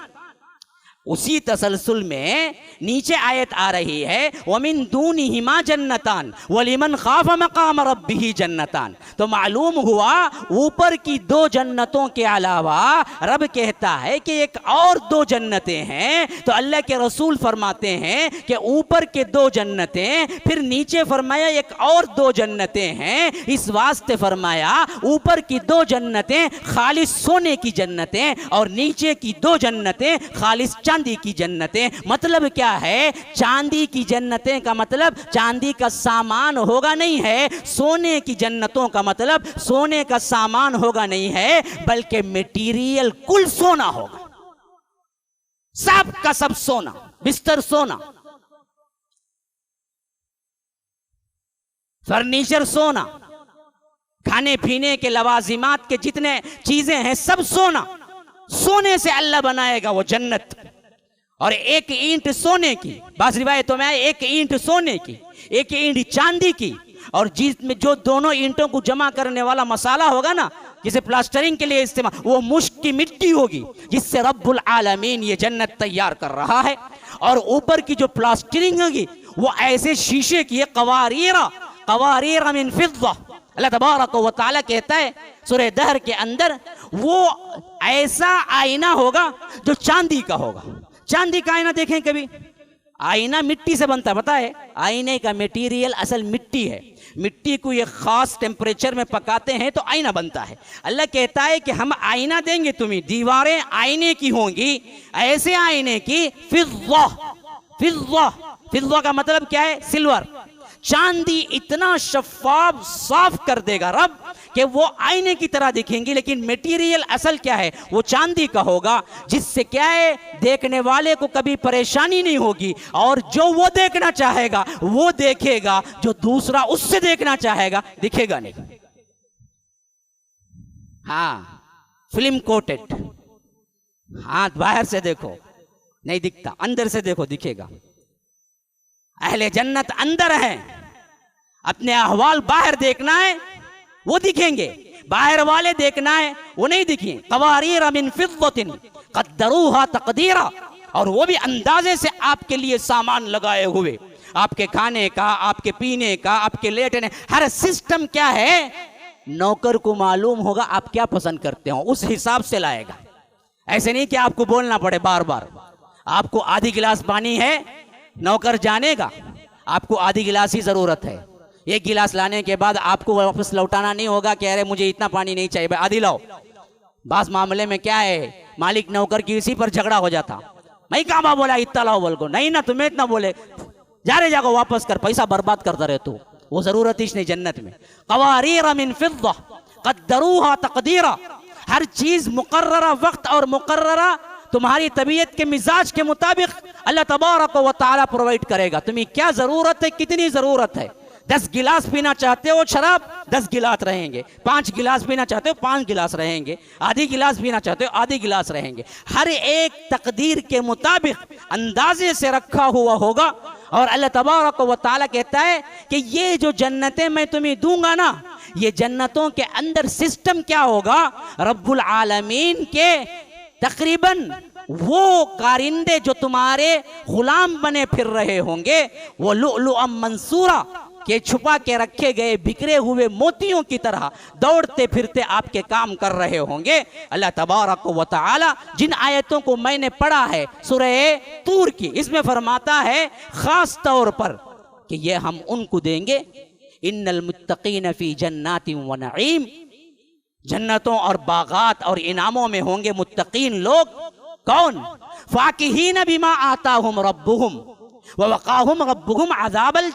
उसी तसलसल में नीचे आयत आ रही है वमिन दूनिहिमा जन्नतान वलिमन खाफ मकाम रब्बिही जन्नतान। तो मालूम हुआ ऊपर की 2 जन्नतों के अलावा रब कहता है कि एक और 2 जन्नतें हैं। तो अल्लाह के रसूल फरमाते हैं कि ऊपर के 2 जन्नतें, फिर नीचे फरमाया एक और 2 जन्नतें हैं। इस वास्ते फरमाया ऊपर की 2 जन्नतें खालिस सोने की जन्नतें और नीचे की 2 जन्नतें खालिस चांदी की जन्नतें। मतलब क्या है? चांदी की जन्नतें का मतलब चांदी का सामान होगा नहीं है, सोने की जन्नतों का मतलब सोने का सामान होगा नहीं है, बल्कि मटेरियल कुल सोना होगा, सब का सब सोना, बिस्तर सोना, फर्नीचर सोना, खाने पीने के लवाजिमात के जितने चीजें हैं सब सोना। सोने से अल्लाह बनाएगा वो जन्नत। और एक ईंट सोने की, बाज़ रिवायतों में एक ईंट सोने की, एक ईंट चांदी की, और जिसमें जो दोनों ईंटों को जमा करने वाला मसाला होगा ना, जिसे प्लास्टरिंग के लिए इस्तेमाल, वो मुश्क की मिट्टी होगी जिससे रब्बुल आलमीन ये जन्नत तैयार कर रहा है। और ऊपर की जो प्लास्टरिंग होगी वो ऐसे शीशे की है, कवारीरा मिन फिद्दा। अल्लाह तबारक व तआला कहता है सूरह दहर के अंदर, वो ऐसा आईना होगा जो चांदी का होगा। चांदी का आईना देखें कभी? आईना मिट्टी से बनता है, पता है? आईने का मटेरियल असल मिट्टी है। मिट्टी को ये खास टेम्परेचर में पकाते हैं तो आईना बनता है। अल्लाह कहता है कि हम आईना देंगे तुम्हें, दीवारें आईने की होंगी, ऐसे आईने की, फिद्दा। फिद्दा, फिद्दा का मतलब क्या है? सिल्वर। चांदी इतना शफाफ साफ कर देगा रब कि वो आईने की तरह दिखेंगी, लेकिन मटेरियल असल क्या है? वो चांदी का होगा, जिससे क्या है, देखने वाले को कभी परेशानी नहीं होगी, और जो वो देखना चाहेगा वो देखेगा, जो दूसरा उससे देखना चाहेगा दिखेगा नहीं। हाँ, फिल्म कोटेड। हाँ, बाहर से देखो नहीं दिखता, अंदर से देखो दिखेगा। अहले जन्नत अंदर है, अपने अहवाल बाहर देखना है वो दिखेंगे, बाहर वाले देखना है वो नहीं दिखेंगे। कवारीर मिन फिद्दतिन क़द्दरूहा तक़दीरा, और वो भी अंदाजे से आपके लिए सामान लगाए हुए, आपके खाने का, आपके पीने का, आपके लेटने, हर सिस्टम क्या है, नौकर को मालूम होगा आप क्या पसंद करते हो, उस हिसाब से लाएगा। ऐसे नहीं कि आपको बोलना पड़े बार बार। आपको आधी गिलास पानी है, नौकर जानेगा आपको आधी गिलास ही जरूरत है। एक गिलास लाने के बाद आपको वापस लौटाना नहीं होगा कि अरे मुझे इतना पानी नहीं चाहिए, आधी लाओ। बास मामले में क्या है, मालिक नौकर की इसी पर झगड़ा हो जाता, मैं कहाँ बोला इतना लाओ, बोल को नहीं ना तुम्हें इतना बोले, जा रे जाको वापस कर, पैसा बर्बाद करता रहे तू, वो जरूरत ही नहीं जन्नत में। कवारीर मिन फिद्दा क़द्दरूहा तक़दीरा, हर चीज मुकर्ररा वक्त और मुकर्ररा तुम्हारी तबीयत के मिजाज के मुताबिक अल्लाह तबारक व तआला प्रोवाइड करेगा। तुम्हें क्या जरूरत है, कितनी जरूरत है। 10 गिलास पीना चाहते हो शराब, 10 गिलास रहेंगे। 5 गिलास पीना चाहते हो 5 गिलास रहेंगे। आधी गिलास पीना चाहते हो आधी गिलास रहेंगे। हर एक तकदीर के मुताबिक अंदाजे से रखा हुआ होगा। और अल्लाह तबारक व तआला कहता है कि ये जो जन्नतें मैं तुम्हें दूंगा ना, ये जन्नतों के अंदर सिस्टम क्या होगा, रब्बुल आलमीन के तकरीबन वो कारिंदे जो तुम्हारे गुलाम बने फिर रहे होंगे, वो लुअलुअम मंसूरा के छुपा के रखे गए बिखरे हुए मोतियों की तरह दौड़ते फिरते आपके काम कर रहे होंगे। अल्लाह तबारक व तआला जिन आयतों को मैंने पढ़ा है सूरह तूर की, इसमें फरमाता है खास तौर पर कि ये हम उनको देंगे, इन्नल मुत्तकीन फी जन्नातिन व नईम, जन्नतों और बागात और इनामों में होंगे मुत्तकीन लोग। कौन? फाकिहीन बिमा आताहुम रब्बुहुम व वक़ाहुम रब्बुहुम अज़ाबल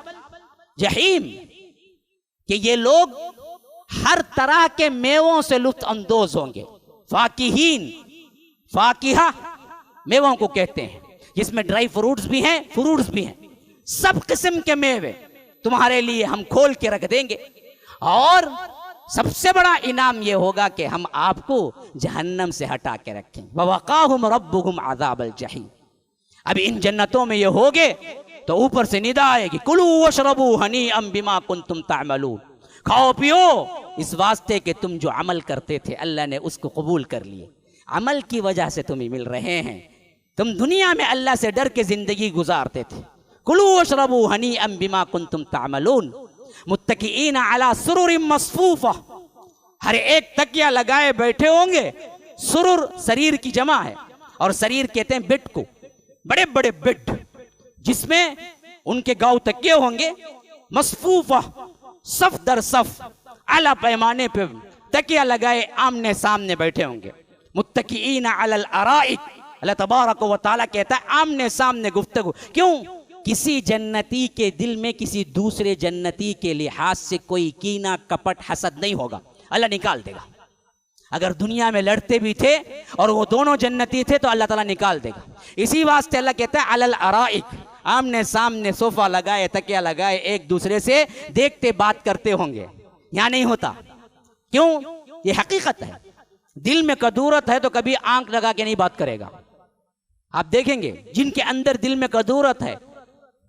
जहीम, कि ये लोग हर तरह के मेवों से लुत्फ अंदोज होंगे। फाकिहीन, फाकिहा मेवों को कहते हैं, जिसमें ड्राई फ्रूट्स भी हैं, फ्रूट्स भी हैं, सब किस्म के मेवे तुम्हारे लिए हम खोल के रख देंगे। और सबसे बड़ा इनाम यह होगा कि हम आपको जहन्नम से हटा के रखें। वक़ाहुम रब्बुहुम अज़ाबल जहीम। अब इन जन्नतों में ये होगे तो ऊपर से निदा आएगी, कुलू वशरबू हनीअम बिमा कुंतुम तामलून, खाओ पियो इस वास्ते कि तुम जो अमल करते थे अल्लाह ने उसको कबूल कर लिए, अमल की वजह से तुम्हें मिल रहे हैं। तुम दुनिया में अल्लाह से डर के जिंदगी गुजारते थे। कुलू वशरबू हनीअम बिमा कुंतुम तामलून मुत्तकीन अला सुरुरिम मसफूफा, हर एक तकिया लगाए बैठे होंगे। सुरुर शरीर की जमा है, और शरीर कहते हैं बेड को, बड़े बड़े बेड जिसमें उनके गाँव तकिए होंगे। मसफूफा, सफ दर सफ, आला पैमाने पे तकिया लगाए आमने सामने बैठे होंगे। मुत्तकीन अलल अराइक, अल्लाह तबारक व तआला कहता है आमने सामने गुफ्तगू। क्यों? किसी जन्नती के दिल में किसी दूसरे जन्नती के लिहाज से कोई कीना कपट हसद नहीं होगा, अल्लाह निकाल देगा। अगर दुनिया में लड़ते भी थे और वो दोनों जन्नती थे तो अल्लाह ताला निकाल देगा। इसी वास्ते अल्लाह कहता है अलल अराइक, आमने सामने सोफा लगाए, तकिया लगाए, एक दूसरे से देखते बात करते होंगे। यहाँ नहीं होता। क्यों? ये हकीकत है। दिल में कदूरत है तो कभी आंख लगा के नहीं बात करेगा। आप देखेंगे जिनके अंदर दिल में कदूरत है,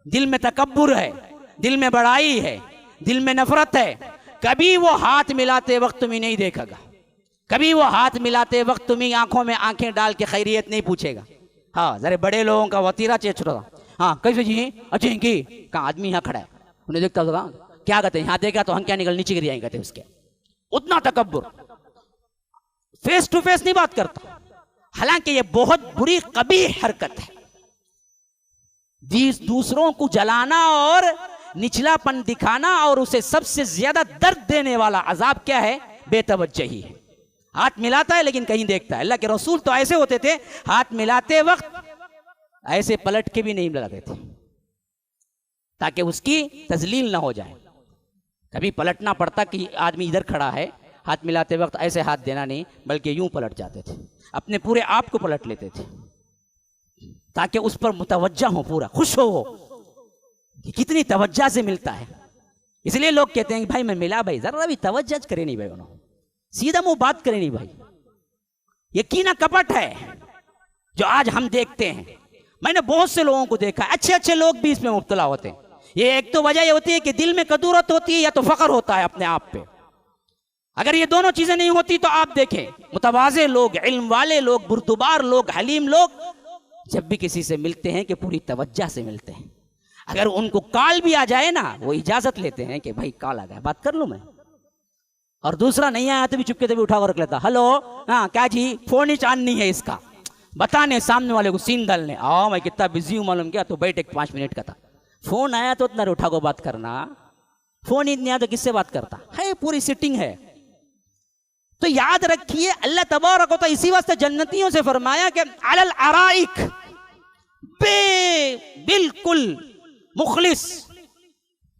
दिल में तकब्बुर है, दिल में बड़ाई है, दिल में नफरत है, कभी वो हाथ मिलाते वक्त तुम्हें नहीं देखेगा, कभी वो हाथ मिलाते वक्त तुम्हें आंखों में आंखें डाल के खैरियत नहीं पूछेगा। हाँ, जरा बड़े लोगों का वतीरा चेच रहा, हाँ कैसे जी, अच्छा इनकी कहाँ आदमी यहाँ खड़ा है, उन्हें देखता होगा क्या कहते हैं, यहाँ देखा तो हम क्या निकल नीचे गिर जाएंगे कहते उसके, उतना तकब्बुर, फेस टू फेस नहीं बात करता। हालांकि ये बहुत बुरी कबीह हरकत है। दूसरों को जलाना और निचलापन दिखाना और उसे सबसे ज्यादा दर्द देने वाला अजाब क्या है? बेतवज्जही है। हाथ मिलाता है लेकिन कहीं देखता है। अल्लाह के रसूल तो ऐसे होते थे, हाथ मिलाते वक्त ऐसे पलट के भी नहीं मिलाते थे ताकि उसकी तजलील ना हो जाए। कभी पलटना पड़ता कि आदमी इधर खड़ा है, हाथ मिलाते वक्त ऐसे हाथ देना नहीं, बल्कि यूं पलट जाते थे, अपने पूरे आप को पलट लेते थे ताकि उस पर मुतवज्जा हो, पूरा खुश हो कि कितनी तवज्जा से मिलता है। इसलिए लोग कहते हैं कि भाई मैं मिला, भाई जरा भी तवज्जा करे नहीं भाई, उन्होंने सीधा मुंह बात करे नहीं भाई। ये कीना कपट है जो आज हम देखते हैं। मैंने बहुत से लोगों को देखा, अच्छे अच्छे लोग भी इसमें मुब्तला होते हैं। ये एक तो वजह ये होती है कि दिल में कदूरत होती है या तो फख्र होता है अपने आप पे। अगर ये दोनों चीजें नहीं होती तो आप देखें मुतवाज़े लोग, इल्म वाले लोग, बुर्दुबार लोग, हलीम लोग जब भी किसी से मिलते हैं कि पूरी तवज्जा से मिलते हैं। अगर उनको कॉल भी आ जाए ना, वो इजाजत लेते हैं कि भाई कॉल आ गया, बात कर लूं मैं। और दूसरा नहीं आया तो भी चुपके से भी उठा कर रख लेता, हेलो हाँ क्या जी, फोन ही चांद नहीं है इसका, बताने सामने वाले को सीन डालने, आओ मैं कितना बिजी हूं मालूम क्या, तो बैठ एक 5 मिनट का था, फोन आया तो इतना उठा को बात करना, फोन ही नहीं आया तो किससे बात करता है, पूरी सिटिंग है। तो याद रखिए अल्लाह तबारक व तआला इसी वास्ते जन्नतियों से फरमाया कि अलल अराइक, बिल्कुल मुखलिस,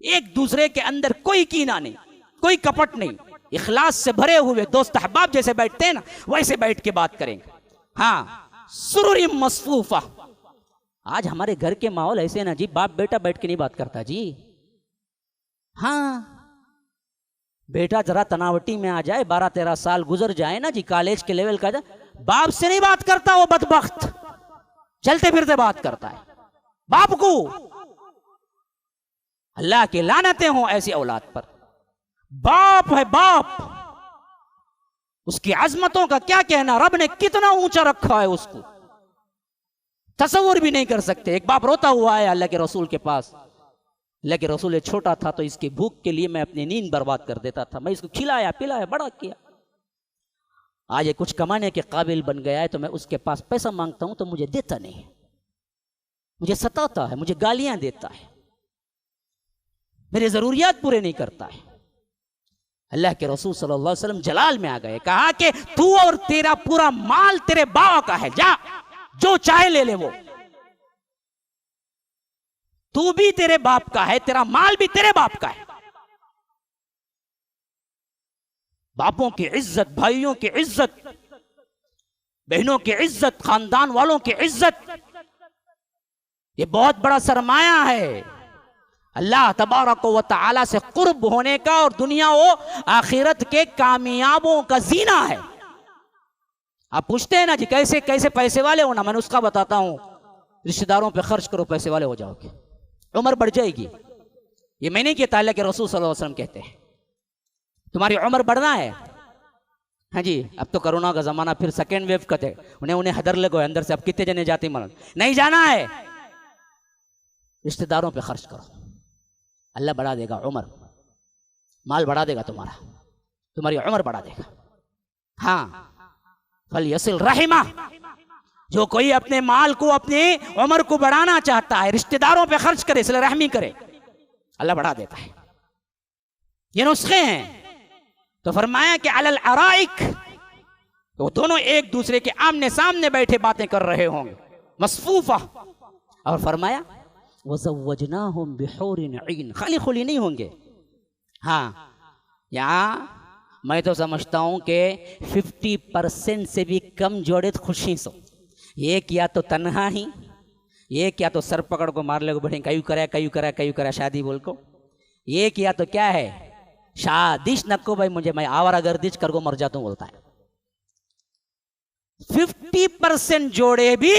एक दूसरे के अंदर कोई कीना नहीं, कोई कपट नहीं, इखलास से भरे हुए दोस्त अहबाब जैसे बैठते हैं ना, वैसे बैठ के बात करेंगे। हाँ, सुरूरी मसफूफा। आज हमारे घर के माहौल ऐसे ना जी, बाप बेटा बैठ के नहीं बात करता जी। हाँ, बेटा जरा तनावटी में आ जाए, 12-13 साल गुजर जाए ना जी, कॉलेज के लेवल का, बाप से नहीं बात करता वो बदबख्त, चलते फिरते बात करता है बाप को। अल्लाह की लानतें हों ऐसी औलाद पर। बाप है बाप, उसकी अजमतों का क्या कहना, रब ने कितना ऊंचा रखा है उसको, तसव्वुर भी नहीं कर सकते। एक बाप रोता हुआ है अल्लाह के रसूल के पास, अल्लाह के रसूल छोटा था तो इसकी भूख के लिए मैं अपनी नींद बर्बाद कर देता था, मैं इसको खिलाया पिलाया बड़ा किया, आज ये कुछ कमाने के काबिल बन गया है तो मैं उसके पास पैसा मांगता हूं तो मुझे देता नहीं, मुझे सताता है, मुझे गालियां देता है, मेरे जरूरियात पूरे नहीं करता है। अल्लाह के रसूल सल्लल्लाहु अलैहि वसल्लम जलाल में आ गए, कहा कि तू और तेरा पूरा माल तेरे बाप का है, जा जो चाहे ले ले, वो तू भी तेरे बाप का है, तेरा माल भी तेरे बाप का है। बापों की इज्जत, भाइयों की इज्जत, बहनों की इज्जत, खानदान वालों की इज्जत, ये बहुत बड़ा सरमाया है अल्लाह तबारक व तआला से कुर्ब होने का, और दुनिया वो आखिरत के कामयाबों का जीना है। आप पूछते हैं ना जी कैसे कैसे पैसे वाले हो ना, मैं उसका बताता हूं, रिश्तेदारों पे खर्च करो पैसे वाले हो जाओगे, उम्र बढ़ जाएगी। ये मैं नहीं कहता, अल्लाह के रसूल सल्लल्लाहु अलैहि वसल्लम कहते हैं तुम्हारी उम्र बढ़ना है। हाँ जी, अब तो कोरोना का जमाना, फिर सेकेंड वेव का थे, उन्हें हदर लगो अंदर से, अब कितने जने जाते मरण नहीं जाना है, रिश्तेदारों पे खर्च करो, अल्लाह बढ़ा देगा उम्र, माल बढ़ा देगा तुम्हारा, तुम्हारी उम्र बढ़ा देगा। हाँ, फल यसिल रहिमा, जो कोई अपने माल को, अपनी उम्र को बढ़ाना चाहता है, रिश्तेदारों पे खर्च करे, इसलिए रहमी करे, अल्लाह बढ़ा देता है। ये नुस्खे हैं। तो फरमाया कि अलल अराइक, तो दोनों एक दूसरे के आमने सामने बैठे बातें कर रहे होंगे, मसफूफा, और फरमाया वज़व्वजनाहुम बिहूरिन ईन, खाली खुली नहीं होंगे। हाँ, यहाँ मैं तो समझता हूं कि 50% से भी कम जोड़े तो खुशी सो, एक या तो तन्हा ही, एक या तो सर पकड़ को मार ले को बैठे, कयू करा शादी बोल को, एक या तो क्या है शादिश नको भाई मुझे, मैं आवारा गर्दिश कर को मर जाता हूं बोलता है। 50% जोड़े भी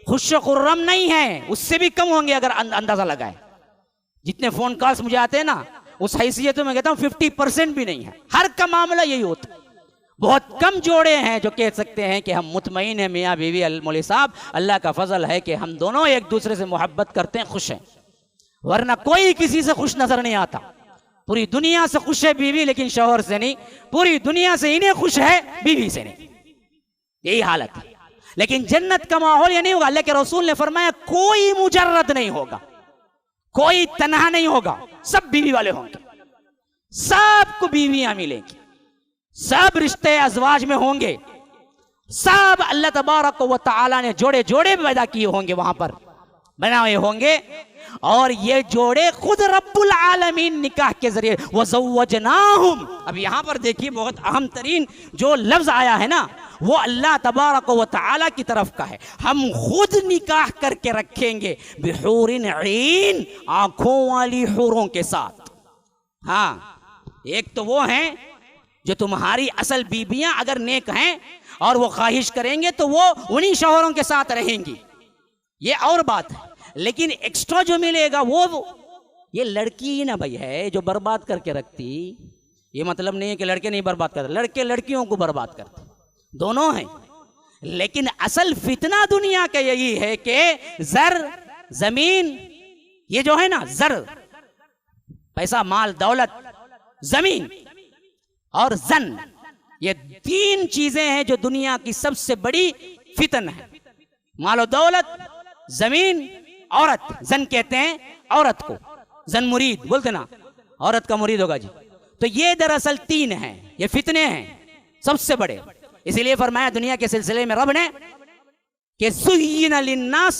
खुश खुर्रम नहीं है, उससे भी कम होंगे अगर अंदाजा लगाए। जितने फोन कॉल्स मुझे आते हैं ना, उस हैसियत में कहता हूं 50% भी नहीं है। हर का मामला यही होता है। बहुत कम जोड़े हैं जो कह सकते हैं कि हम मुतमईन हैं, मियाँ बीवी मौलवी साहब, अल्लाह का फजल है कि हम दोनों एक दूसरे से मोहब्बत करते हैं, खुश हैं। वरना कोई किसी से खुश नजर नहीं आता। पूरी दुनिया से खुश है बीवी, लेकिन शौहर से नहीं। पूरी दुनिया से इन्हें खुश है, बीवी से नहीं। यही हालत है। लेकिन जन्नत का माहौल ये नहीं होगा। अल्लाह के रसूल ने फरमाया कोई मुजर्रद नहीं होगा, कोई तन्हा नहीं होगा, सब बीवी वाले होंगे, सबको बीवियां मिलेंगी, सब रिश्ते अज़वाज में होंगे, सब अल्लाह तबारक व तआला ने जोड़े जोड़े पैदा किए होंगे, वहां पर बनाए होंगे। और ये जोड़े खुद रब्बुल आलमीन निकाह के जरिए वज़व्वजनाहुम। अब यहां पर देखिए बहुत अहम तरीन जो लफ्ज आया है ना, वो अल्लाह तबारक व तआला की तरफ का है। हम खुद निकाह करके रखेंगे बिहूरिन ईन, आंखों वाली हूरों के साथ। हाँ, एक तो वो हैं जो तुम्हारी असल बीबियां अगर नेक हैं और वो ख्वाहिश करेंगे तो वो उन्हीं शौहरों के साथ रहेंगी, ये और बात है। लेकिन एक्स्ट्रा जो मिलेगा वो ये लड़की ही ना भाई है जो बर्बाद करके रखती। ये मतलब नहीं है कि लड़के नहीं बर्बाद करते, लड़के लड़कियों को बर्बाद करते, दोनों हैं। लेकिन असल फितना दुनिया का यही है कि जर जमीन, ये जो है ना जर, पैसा माल दौलत, जमीन और जन, ये तीन चीजें हैं जो दुनिया की सबसे बड़ी फितन है। मालो दौलत, जमीन, औरत। जन कहते हैं औरत को, जन मुरीद बोलते ना, औरत का मुरीद होगा जी। तो ये दरअसल तीन हैं, ये फितने हैं सबसे बड़े। इसीलिए फरमाया दुनिया के सिलसिले में रब ने कि ज़ुय्यिना लिन्नास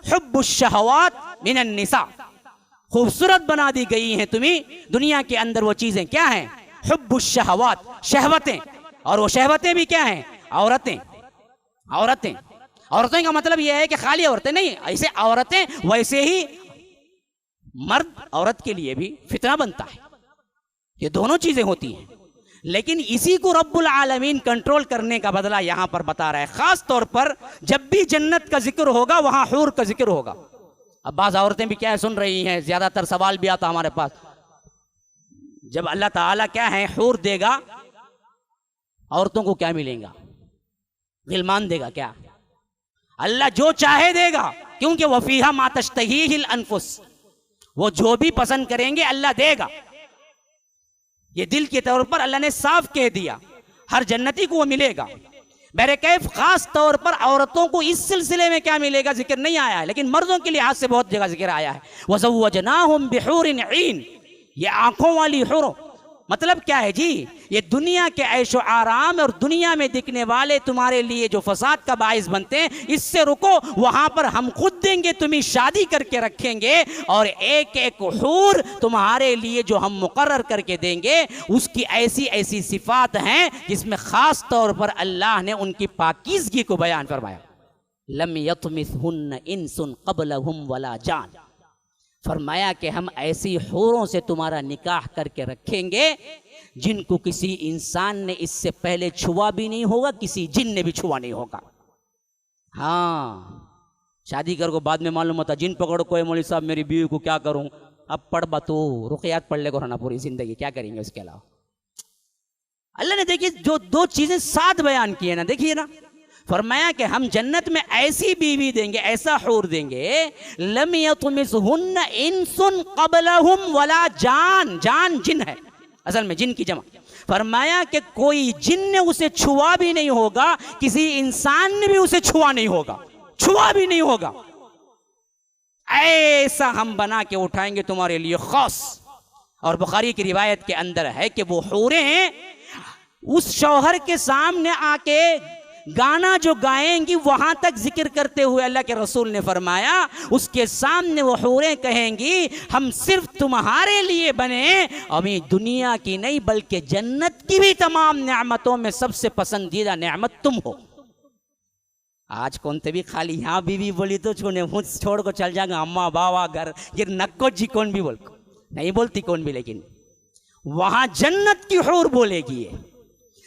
हुब्बुश शहवात मिनन निसा, खूबसूरत बना दी गई हैं तुम्हें दुनिया के अंदर वो चीजें। क्या हैं? हुब्बुश शहवात, शहवतें। और वो शहवतें भी क्या हैं? औरतें। औरतें, औरतें का मतलब यह है कि खाली औरतें नहीं, ऐसे औरतें, वैसे ही मर्द औरत के लिए भी फितना बनता है। ये दोनों चीजें होती हैं। लेकिन इसी को रब्बुल आलमीन कंट्रोल करने का बदला यहां पर बता रहा है। खास तौर पर जब भी जन्नत का जिक्र होगा वहां हूर का जिक्र होगा। अब बाज़ औरतें भी क्या है सुन रही हैं, ज्यादातर सवाल भी आता हमारे पास, जब अल्लाह ताला क्या है हूर देगा, औरतों को क्या मिलेगा? गिलमान देगा क्या? अल्लाह जो चाहे देगा, क्योंकि वफीहा मा तश्तहीहिल अनफुस, वो जो भी पसंद करेंगे अल्लाह देगा। ये दिल के तौर पर अल्लाह ने साफ कह दिया, हर जन्नती को वो मिलेगा। बहरकैफ खास तौर पर औरतों को इस सिलसिले में क्या मिलेगा जिक्र नहीं आया है, लेकिन मर्दों के लिहाज से बहुत जगह जिक्र आया है। वज़व्वजनाहुम बिहूरिन ईन, ये आंखों वाली हूरों। मतलब क्या है जी? ये दुनिया के ऐशो आराम और दुनिया में दिखने वाले तुम्हारे लिए जो फसाद का बाइस बनते हैं, इससे रुको। वहां पर हम खुद देंगे, तुम्हें शादी करके रखेंगे, और एक एक हूर तुम्हारे लिए जो हम मुकर्रर करके देंगे, उसकी ऐसी ऐसी सिफात हैं जिसमें खास तौर पर अल्लाह ने उनकी पाकीज़गी को बयान फरमाया। लम यतमिसहुन्न इंसुन क़ब्लहुम वला जान, फरमाया कि हम ऐसी हूरों से तुम्हारा निकाह करके रखेंगे जिनको किसी इंसान ने इससे पहले छुआ भी नहीं होगा, किसी जिन ने भी छुआ नहीं होगा। हाँ, शादी कर को बाद में मालूम होता, जिन पकड़ो कोई मौलवी साहब मेरी बीवी को क्या करूं, अब पढ़ बा तो रुक़यात पढ़ ले को रहना पूरी जिंदगी, क्या करेंगे उसके अलावा। अल्लाह ने देखिए जो दो चीजें साथ बयान की है ना, देखिए ना, फरमाया कि हम जन्नत में ऐसी बीवी देंगे, ऐसा हूर देंगे, लम यतमिसहुन्न इंसुन क़ब्लहुम वला जान, जान जिन है असल में, जिन की जमा। फरमाया कि कोई जिन ने उसे छुआ भी नहीं होगा, किसी इंसान ने भी उसे छुआ नहीं होगा, छुआ भी नहीं होगा। ऐसा हम बना के उठाएंगे तुम्हारे लिए खास। और बुखारी की रिवायत के अंदर है कि वो हूरें उस शौहर के सामने आके गाना जो गाएंगी, वहां तक जिक्र करते हुए अल्लाह के रसूल ने फरमाया, उसके सामने वो हूरें कहेंगी हम सिर्फ तुम्हारे लिए बने, अभी दुनिया की नहीं बल्कि जन्नत की भी तमाम नेमतों में सबसे पसंदीदा नेमत तुम हो। आज कौन ते भी खाली यहाँ बीवी बोली तो छोड़ को चल जाएगा, अम्मा बाबा घर गिर नक्को जी कौन भी बोल नहीं बोलती कौन भी, लेकिन वहां जन्नत की हूर बोलेगी,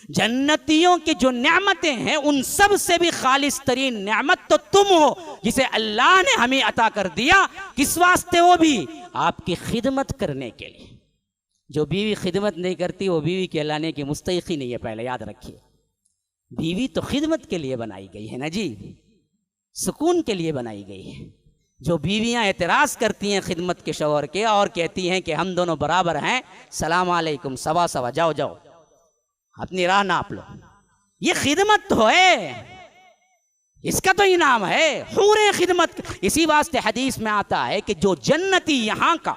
जन्नतियों की जो नेमतें हैं उन सब से भी खालिस तरीन नेमत तो तुम हो, जिसे अल्लाह ने हमें अता कर दिया। किस वास्ते? वो भी आपकी खिदमत करने के लिए। जो बीवी खिदमत नहीं करती वो बीवी कहलाने की मुस्तहिक ही नहीं है, पहले याद रखिए। बीवी तो खिदमत के लिए बनाई गई है ना जी, सुकून के लिए बनाई गई है। जो बीवियां एतराज़ करती हैं खिदमत के शौहर के और कहती हैं कि हम दोनों बराबर हैं, सलाम अलैकुम, सवा सवा, जाओ जाओ अपनी राह नाप लो, ये खिदमत तो है, इसका तो इनाम है, हूरे खिदमत। इसी वास्ते हदीस में आता है कि जो जन्नती यहाँ का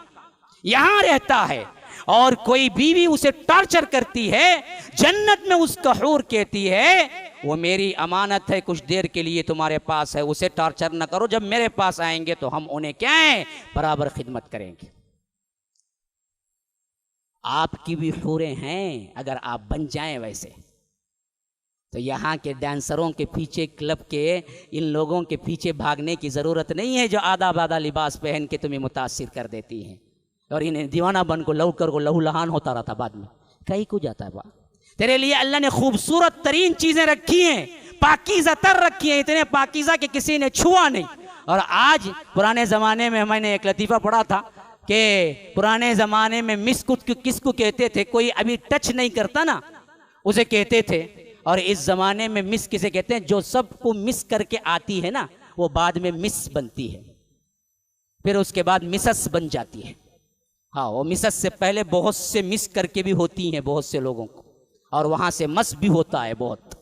यहाँ रहता है और कोई बीवी उसे टॉर्चर करती है, जन्नत में उसका हूर कहती है वो मेरी अमानत है, कुछ देर के लिए तुम्हारे पास है, उसे टॉर्चर न करो, जब मेरे पास आएंगे तो हम उन्हें क्या है, बराबर खिदमत करेंगे। आपकी भी हूरें हैं, अगर आप बन जाएं वैसे तो यहाँ के डांसरों के पीछे, क्लब के इन लोगों के पीछे भागने की ज़रूरत नहीं है जो आधा बाधा लिबास पहन के तुम्हें मुतासिर कर देती हैं और इन्हें दीवाना बन को लहू कर को लहू लहान होता रहता बाद में। कहीं को जाता है बा, तेरे लिए अल्लाह ने खूबसूरत तरीन चीज़ें रखी हैं, पाकीज़ा तर रखी हैं, इतने पाकीज़ा कि किसी ने छुआ नहीं। और आज पुराने ज़माने में मैंने एक लतीफ़ा पढ़ा था कि पुराने ज़माने में मिस किसको कहते थे, कोई अभी टच नहीं करता ना उसे कहते थे, और इस ज़माने में मिस किसे कहते हैं, जो सबको मिस करके आती है ना वो बाद में मिस बनती है, फिर उसके बाद मिसस बन जाती है। हाँ, वो मिसस से पहले बहुत से मिस करके भी होती हैं बहुत से लोगों को, और वहाँ से मस भी होता है बहुत।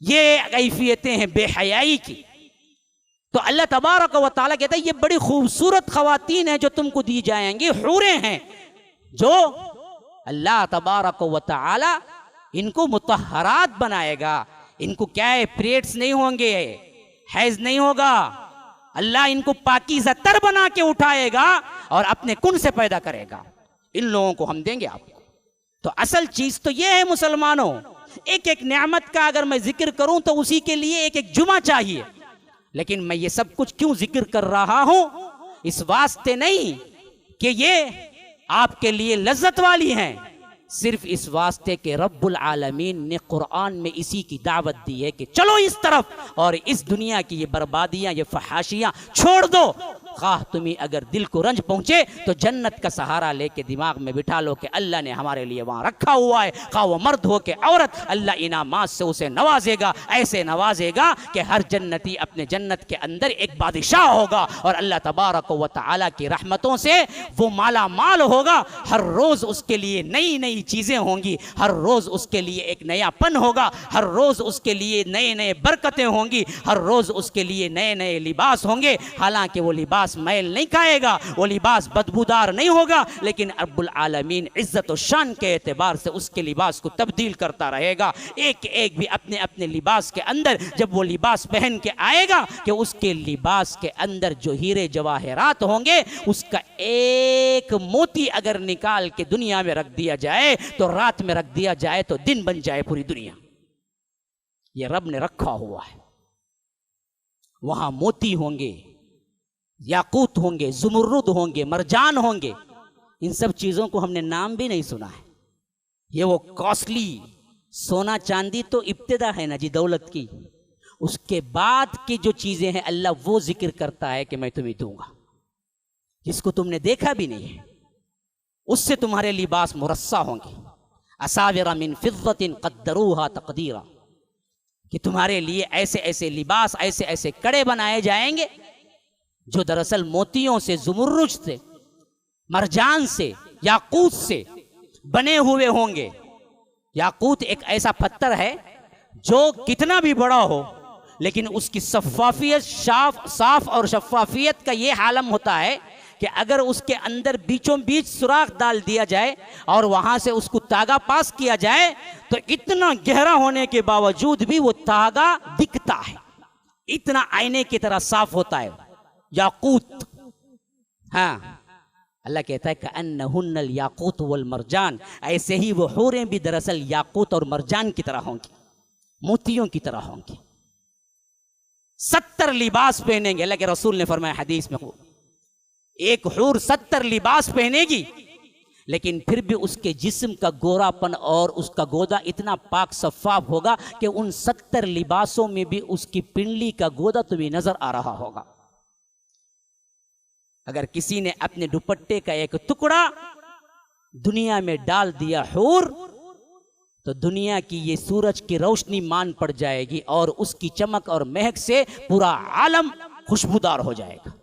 ये कैफियतें हैं बेहयाई की। तो अल्लाह तबारक व तआला कहता है ये बड़ी खूबसूरत ख़वातीन हैं जो तुमको दी जाएंगी, हूरें हैं जो अल्लाह तबारक व तआला इनको मुतहरात बनाएगा। इनको क्या है, पीरियड्स नहीं होंगे, हैज नहीं होगा, अल्लाह इनको पाकीज़ा तर बना के उठाएगा और अपने कुन से पैदा करेगा। इन लोगों को हम देंगे आपको। तो असल चीज तो ये है मुसलमानों, एक एक नेमत का अगर मैं जिक्र करूं तो उसी के लिए एक एक जुमा चाहिए। लेकिन मैं ये सब कुछ क्यों जिक्र कर रहा हूं, इस वास्ते नहीं कि ये आपके लिए लज्जत वाली हैं, सिर्फ इस वास्ते के रब्बुल आलमीन ने कुरान में इसी की दावत दी है कि चलो इस तरफ और इस दुनिया की ये बर्बादियां, ये फहाशियां छोड़ दो। खाह तुम्हें अगर दिल को रंज पहुंचे तो जन्नत का सहारा लेके दिमाग में बिठा लो कि अल्लाह ने हमारे लिए वहां रखा हुआ है। खा वो मर्द हो के औरत, अल्लाह इनामात से उसे नवाजेगा, ऐसे नवाजेगा कि हर जन्नती अपने जन्नत के अंदर एक बादशाह होगा और अल्लाह तबारक व तआला की रहमतों से वो माला माल होगा। हर रोज उसके लिए नई नई चीजें होंगी, हर रोज उसके लिए एक नयापन होगा, हर रोज उसके लिए नए नए बरकतें होंगी, हर रोज उसके लिए नए नए लिबास होंगे। हालांकि वो लिबास मैल नहीं खाएगा, वो लिबास बदबूदार नहीं होगा, लेकिन रब्बुल आलमीन इज्जत और शान के एतबार से उसके लिबास को तब्दील करता रहेगा। एक एक भी अपने अपने लिबास के अंदर जब वो लिबास पहन के आएगा कि उसके लिबास के अंदर जो हीरे जवाहरात होंगे उसका एक मोती अगर निकाल के दुनिया में रख दिया जाए तो रात में रख दिया जाए तो दिन बन जाए पूरी दुनिया। ये रब ने रखा हुआ है। वहां मोती होंगे, याकूत होंगे, जुमर्रुद होंगे, मरजान होंगे। इन सब चीजों को हमने नाम भी नहीं सुना है। ये वो कॉस्टली सोना चांदी तो इब्तिदा है ना जी दौलत की, उसके बाद की जो चीजें हैं अल्लाह वो जिक्र करता है कि मैं तुम्हें दूंगा, जिसको तुमने देखा भी नहीं है। उससे तुम्हारे लिबास मुरस्सा होंगे, असाविरा मिन फिद्दतिन क़द्दरूहा तक़दीरा, कि तुम्हारे लिए ऐसे ऐसे लिबास, ऐसे ऐसे कड़े बनाए जाएंगे जो दरअसल मोतियों से, जुमर्रुद से, मरजान से, याकूत से बने हुए होंगे। याकूत एक ऐसा पत्थर है जो कितना भी बड़ा हो लेकिन उसकी शफ़ाफियत, साफ और शफ़ाफियत का ये आलम होता है कि अगर उसके अंदर बीचों बीच सुराख डाल दिया जाए और वहां से उसको तागा पास किया जाए तो इतना गहरा होने के बावजूद भी वो तागा दिखता है, इतना आईने की तरह साफ होता है याकूत। हाँ, अल्लाह कहता है कअन्नहुन्नल याकूत वल मरजान, ऐसे ही वो हूरें भी दरअसल याकूत और मरजान की तरह होंगी, मोतियों की तरह होंगी। 70 लिबास पहनेंगे। अल्लाह के रसूल ने फरमाया हदीस में, एक हूर 70 लिबास पहनेगी लेकिन फिर भी उसके जिस्म का गोरापन और उसका गोदा इतना पाक सफ़ाफ होगा कि उन 70 लिबासों में भी उसकी पिंडली का गोदा तुम्हें नजर आ रहा होगा। अगर किसी ने अपने दुपट्टे का एक टुकड़ा दुनिया में डाल दिया हूर, तो दुनिया की ये सूरज की रोशनी मान पड़ जाएगी और उसकी चमक और महक से पूरा आलम खुशबूदार हो जाएगा।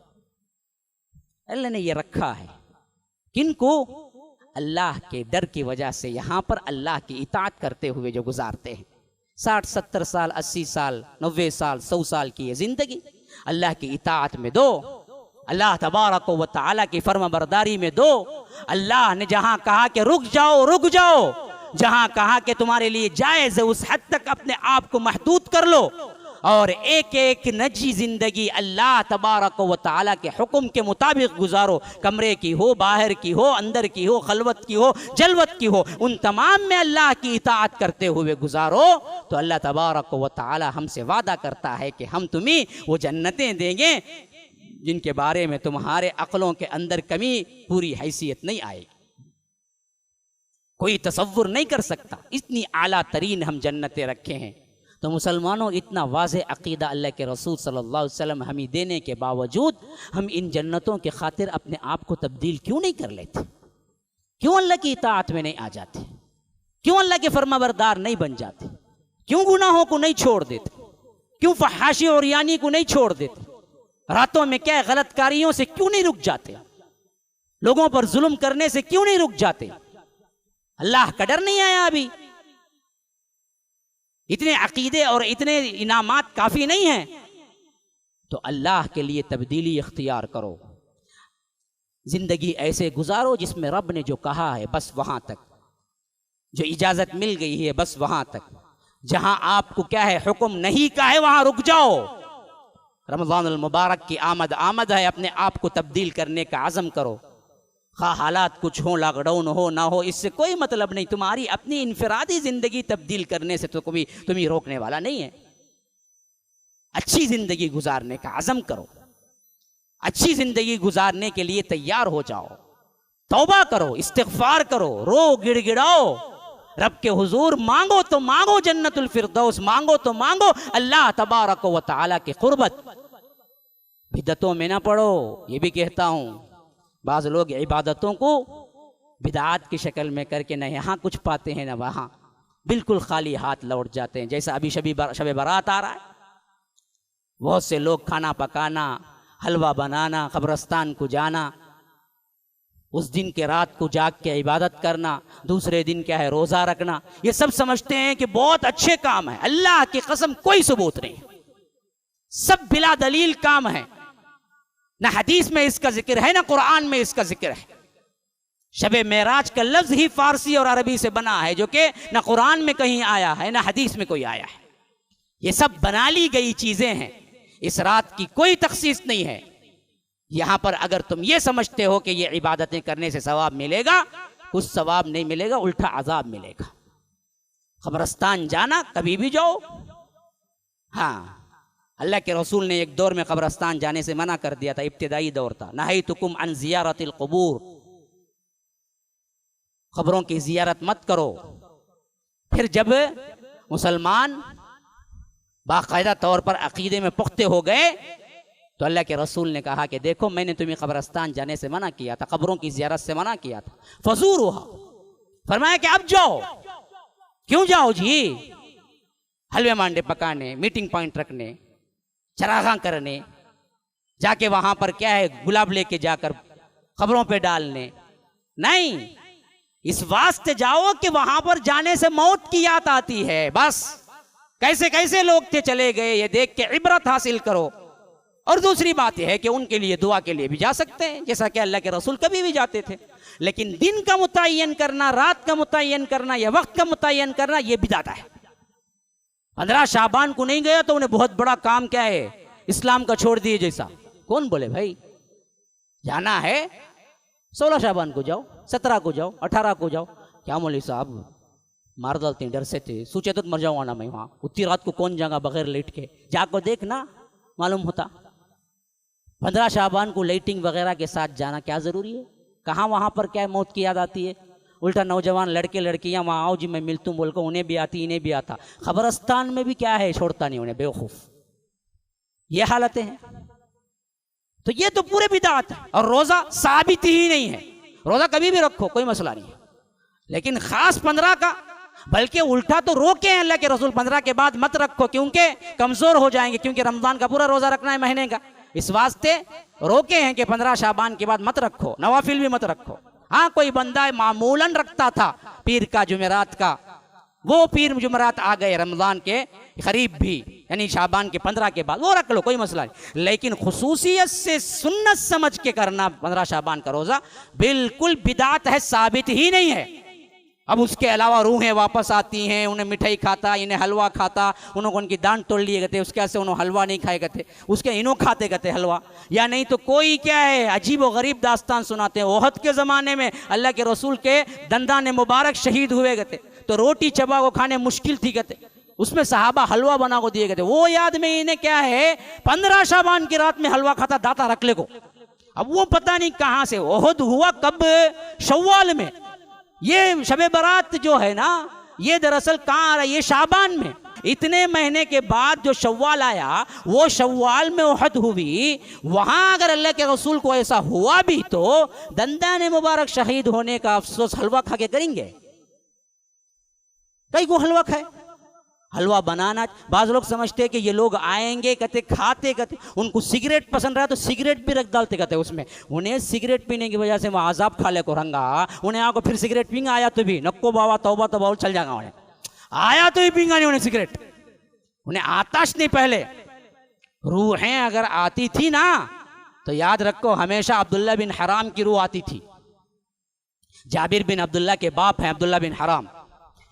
अल्लाह ने ये रखा है किनको? अल्लाह के डर की वजह से यहां पर अल्लाह की इताअत करते हुए जो गुजारते हैं। 60-70 साल, 80 साल, 90 साल, 100 साल की ये जिंदगी अल्लाह की इताअत में दो, अल्लाह तबारक व तआला की फर्माबरदारी में दो। अल्लाह ने जहां कहा कि रुक जाओ रुक जाओ, जहां कहा कि तुम्हारे लिए जायज है उस हद तक अपने आप को महदूद कर लो और एक एक निजी जिंदगी अल्लाह तबारक व तआला के हुक्म के मुताबिक गुजारो। कमरे की हो, बाहर की हो, अंदर की हो, खलवत की हो, जलवत की हो, उन तमाम में अल्लाह की इताअत करते हुए गुजारो तो अल्लाह तबारक व तआला हमसे वादा करता है कि हम तुम्हें वो जन्नतें देंगे जिनके बारे में तुम्हारे अक्लों के अंदर कमी पूरी हैसियत नहीं आएगी, कोई तसव्वुर नहीं कर सकता। इतनी आला तरीन हम जन्नतें रखे हैं। तो मुसलमानों, इतना वाज़े अक़ीदा अल्लाह के रसूल सल्लल्लाहु अलैहि वसल्लम हमें देने के बावजूद हम इन जन्नतों के खातिर अपने आप को तब्दील क्यों नहीं कर लेते? क्यों अल्लाह की इताअत में नहीं आ जाते? क्यों अल्लाह के फर्माबरदार नहीं बन जाते? क्यों गुनाहों को नहीं छोड़ देते? क्यों फहाशी और यानी को नहीं छोड़ देते? रातों में क्या गलत कारियों से क्यों नहीं रुक जाते? लोगों पर जुल्म करने से क्यों नहीं रुक जाते? अल्लाह का डर नहीं आया अभी? इतने अकीदे और इतने इनामात काफी नहीं हैं? तो अल्लाह के लिए तब्दीली इख्तियार करो, जिंदगी ऐसे गुजारो जिसमें रब ने जो कहा है बस वहां तक, जो इजाजत मिल गई है बस वहां तक। जहां आपको क्या है हुक्म नहीं का है वहां रुक जाओ। रमज़ान अल मुबारक की आमद है, अपने आप को तब्दील करने का आज़म करो। खा हालात कुछ हो, लॉकडाउन हो ना हो, इससे कोई मतलब नहीं। तुम्हारी अपनी इनफरादी जिंदगी तब्दील करने से तो कभी तुम्हें रोकने वाला नहीं है। अच्छी जिंदगी गुजारने का आज़म करो, अच्छी जिंदगी गुजारने के लिए तैयार हो जाओ, तौबा करो, इस्तिग़फ़ार करो, रो गिड़गिड़ाओ, रब के हुजूर मांगो तो मांगो जन्नतुल फिरदौस, मांगो तो मांगो अल्लाह तबारक व तआला की कुर्बत। बिदअतों में ना पड़ो। ये भी कहता हूँ, बाज़ लोग इबादतों को बिदअत की शक्ल में करके न यहाँ कुछ पाते हैं न वहाँ, बिल्कुल खाली हाथ लौट जाते हैं। जैसा अभी शब बारात आ रहा है, बहुत से लोग खाना पकाना, हलवा बनाना, कब्रस्तान को जाना, उस दिन के रात को जाग के इबादत करना, दूसरे दिन क्या है रोज़ा रखना, ये सब समझते हैं कि बहुत अच्छे काम है। अल्लाह की कसम कोई सबूत नहीं, सब बिला दलील काम है। ना हदीस में इसका जिक्र है, ना कुरान में इसका जिक्र है। शबे मेराज का लफ्ज ही फारसी और अरबी से बना है, जो कि ना कुरान में कहीं आया है ना हदीस में कोई आया है। ये सब बना ली गई चीजें हैं, इस रात की कोई तखसीस नहीं है। यहां पर अगर तुम ये समझते हो कि ये इबादतें करने से सवाब मिलेगा, कुछ सवाब नहीं मिलेगा, उल्टा अजाब मिलेगा। कब्रस्तान जाना कभी भी जाओ। हाँ, अल्लाह के रसूल ने एक दौर में कब्रस्तान जाने से मना कर दिया था, इब्तिदाई दौर था। नहैतुकुम अन ज़ियारतिल क़ुबूर, खबरों की जियारत मत करो। फिर जब मुसलमान बाकायदा तौर पर अकीदे में पुख्ते हो गए तो अल्लाह के रसूल ने कहा कि देखो, मैंने तुम्हें कब्रस्तान जाने से मना किया था, कब्रों की जियारत से मना किया था। फज़ूरुहा, फरमाया कि अब जाओ। क्यों जाओ जी? हलवे मांडे पकाने, मीटिंग पॉइंट रखने, चरागा करने, जाके वहां पर क्या है गुलाब लेके जाकर खबरों पे डालने नहीं। इस वास्ते जाओ कि वहां पर जाने से मौत की याद आती है। बस कैसे कैसे लोग थे चले गए, ये देख के इबरत हासिल करो। और दूसरी बात यह है कि उनके लिए दुआ के लिए भी जा सकते हैं, जैसा कि अल्लाह के रसूल कभी भी जाते थे। लेकिन दिन का मुतय्यन करना, रात का मुतय्यन करना या वक्त का मुतय्यन करना, यह बिदअत है। 15 शाबान को नहीं गया तो उन्हें बहुत बड़ा काम क्या है इस्लाम का छोड़ दिए जैसा। कौन बोले भाई? जाना है 16 शाबान को जाओ, 17 को जाओ, 18 को जाओ। क्या मौलवी साहब मार डालते हैं, डर से थे, सोचे तो मर जाऊंगा ना मैं वहां। उतनी रात को कौन जाएगा बगैर लेट के? जाको देखना मालूम होता। 15 शाबान को लाइटिंग वगैरह के साथ जाना क्या जरूरी है? कहाँ वहाँ पर क्या मौत की याद आती है? उल्टा नौजवान लड़के लड़कियां वहाँ आओ जी मैं मिलतूँ बोल कर उन्हें भी आती इन्हें भी आता। खबरस्तान में भी क्या है, छोड़ता नहीं उन्हें, बेवकूफ़। ये हालतें हैं। तो ये तो पूरे बिदात है। और रोज़ा साबित ही नहीं है, रोज़ा कभी भी रखो कोई मसला नहीं है, लेकिन ख़ास 15 का, बल्कि उल्टा तो रोके हैं अल्लाह के रसूल 15 के बाद मत रखो क्योंकि कमज़ोर हो जाएंगे, क्योंकि रमज़ान का पूरा रोज़ा रखना है महीने का, इस वास्ते रोके हैं कि 15 शाबान के बाद मत रखो, नवाफिल भी मत रखो। हाँ, कोई बंदा मामूलन रखता था पीर का जुमेरात का, वो पीर जुमेरात आ गए रमज़ान के करीब भी, यानी शाबान के 15 के बाद, वो रख लो कोई मसला नहीं, लेकिन खुसूसियत से सुन्नत समझ के करना 15 शाबान का रोज़ा बिल्कुल बिदात है, साबित ही नहीं है। अब उसके अलावा रूहें वापस आती हैं, उन्हें मिठाई खाता, इन्हें हलवा खाता, उन्होंने उनकी दांत तोड़ लिए गए थे, उसके से उन्होंने हलवा नहीं खाए गए थे, उसके इन्हों खाते गए थे हलवा, या नहीं तो कोई क्या है अजीब व गरीब दास्तान सुनाते हैं। ओहद के ज़माने में अल्लाह के रसूल के दंदान मुबारक शहीद हुए गए थे, तो रोटी चबा को खाने मुश्किल थी गए थे, उसमें सहाबा हलवा बना को दिए गए थे, वो याद में इन्हें क्या है 15 शाबान की रात में हलवा खाता दाता रखले को। अब वो पता नहीं कहाँ से, ओहद हुआ कब? शव्वाल में। ये शबे बरात जो है ना, ये दरअसल कहाँ आ रहा है? ये शाबान में। इतने महीने के बाद जो शव्वाल आया, वो शव्वाल में ओहद हुई, वहां अगर अल्लाह के रसूल को ऐसा हुआ भी तो दंदान मुबारक शहीद होने का अफसोस हलवा खा के करेंगे? कई को हलवा खाए, हलवा बनाना। बाज लोग समझते हैं कि ये लोग आएंगे कहते खाते कहते, उनको सिगरेट पसंद रहा तो सिगरेट भी रख डालते कहते उसमें, उन्हें सिगरेट पीने की वजह से वहाँ अजाब खा ले को रंगा, उन्हें आको फिर सिगरेट पींगा आया तो भी नक्को बाबा तौबा तौबा चल जाएगा, उन्हें आया तो ही पींगा नहीं उन्हें सिगरेट, उन्हें आताश नहीं। पहले रूहें अगर आती थी ना तो याद रखो हमेशा अब्दुल्ला बिन हराम की रूह आती थी। जाबिर बिन अब्दुल्ला के बाप हैं अब्दुल्ला बिन हराम,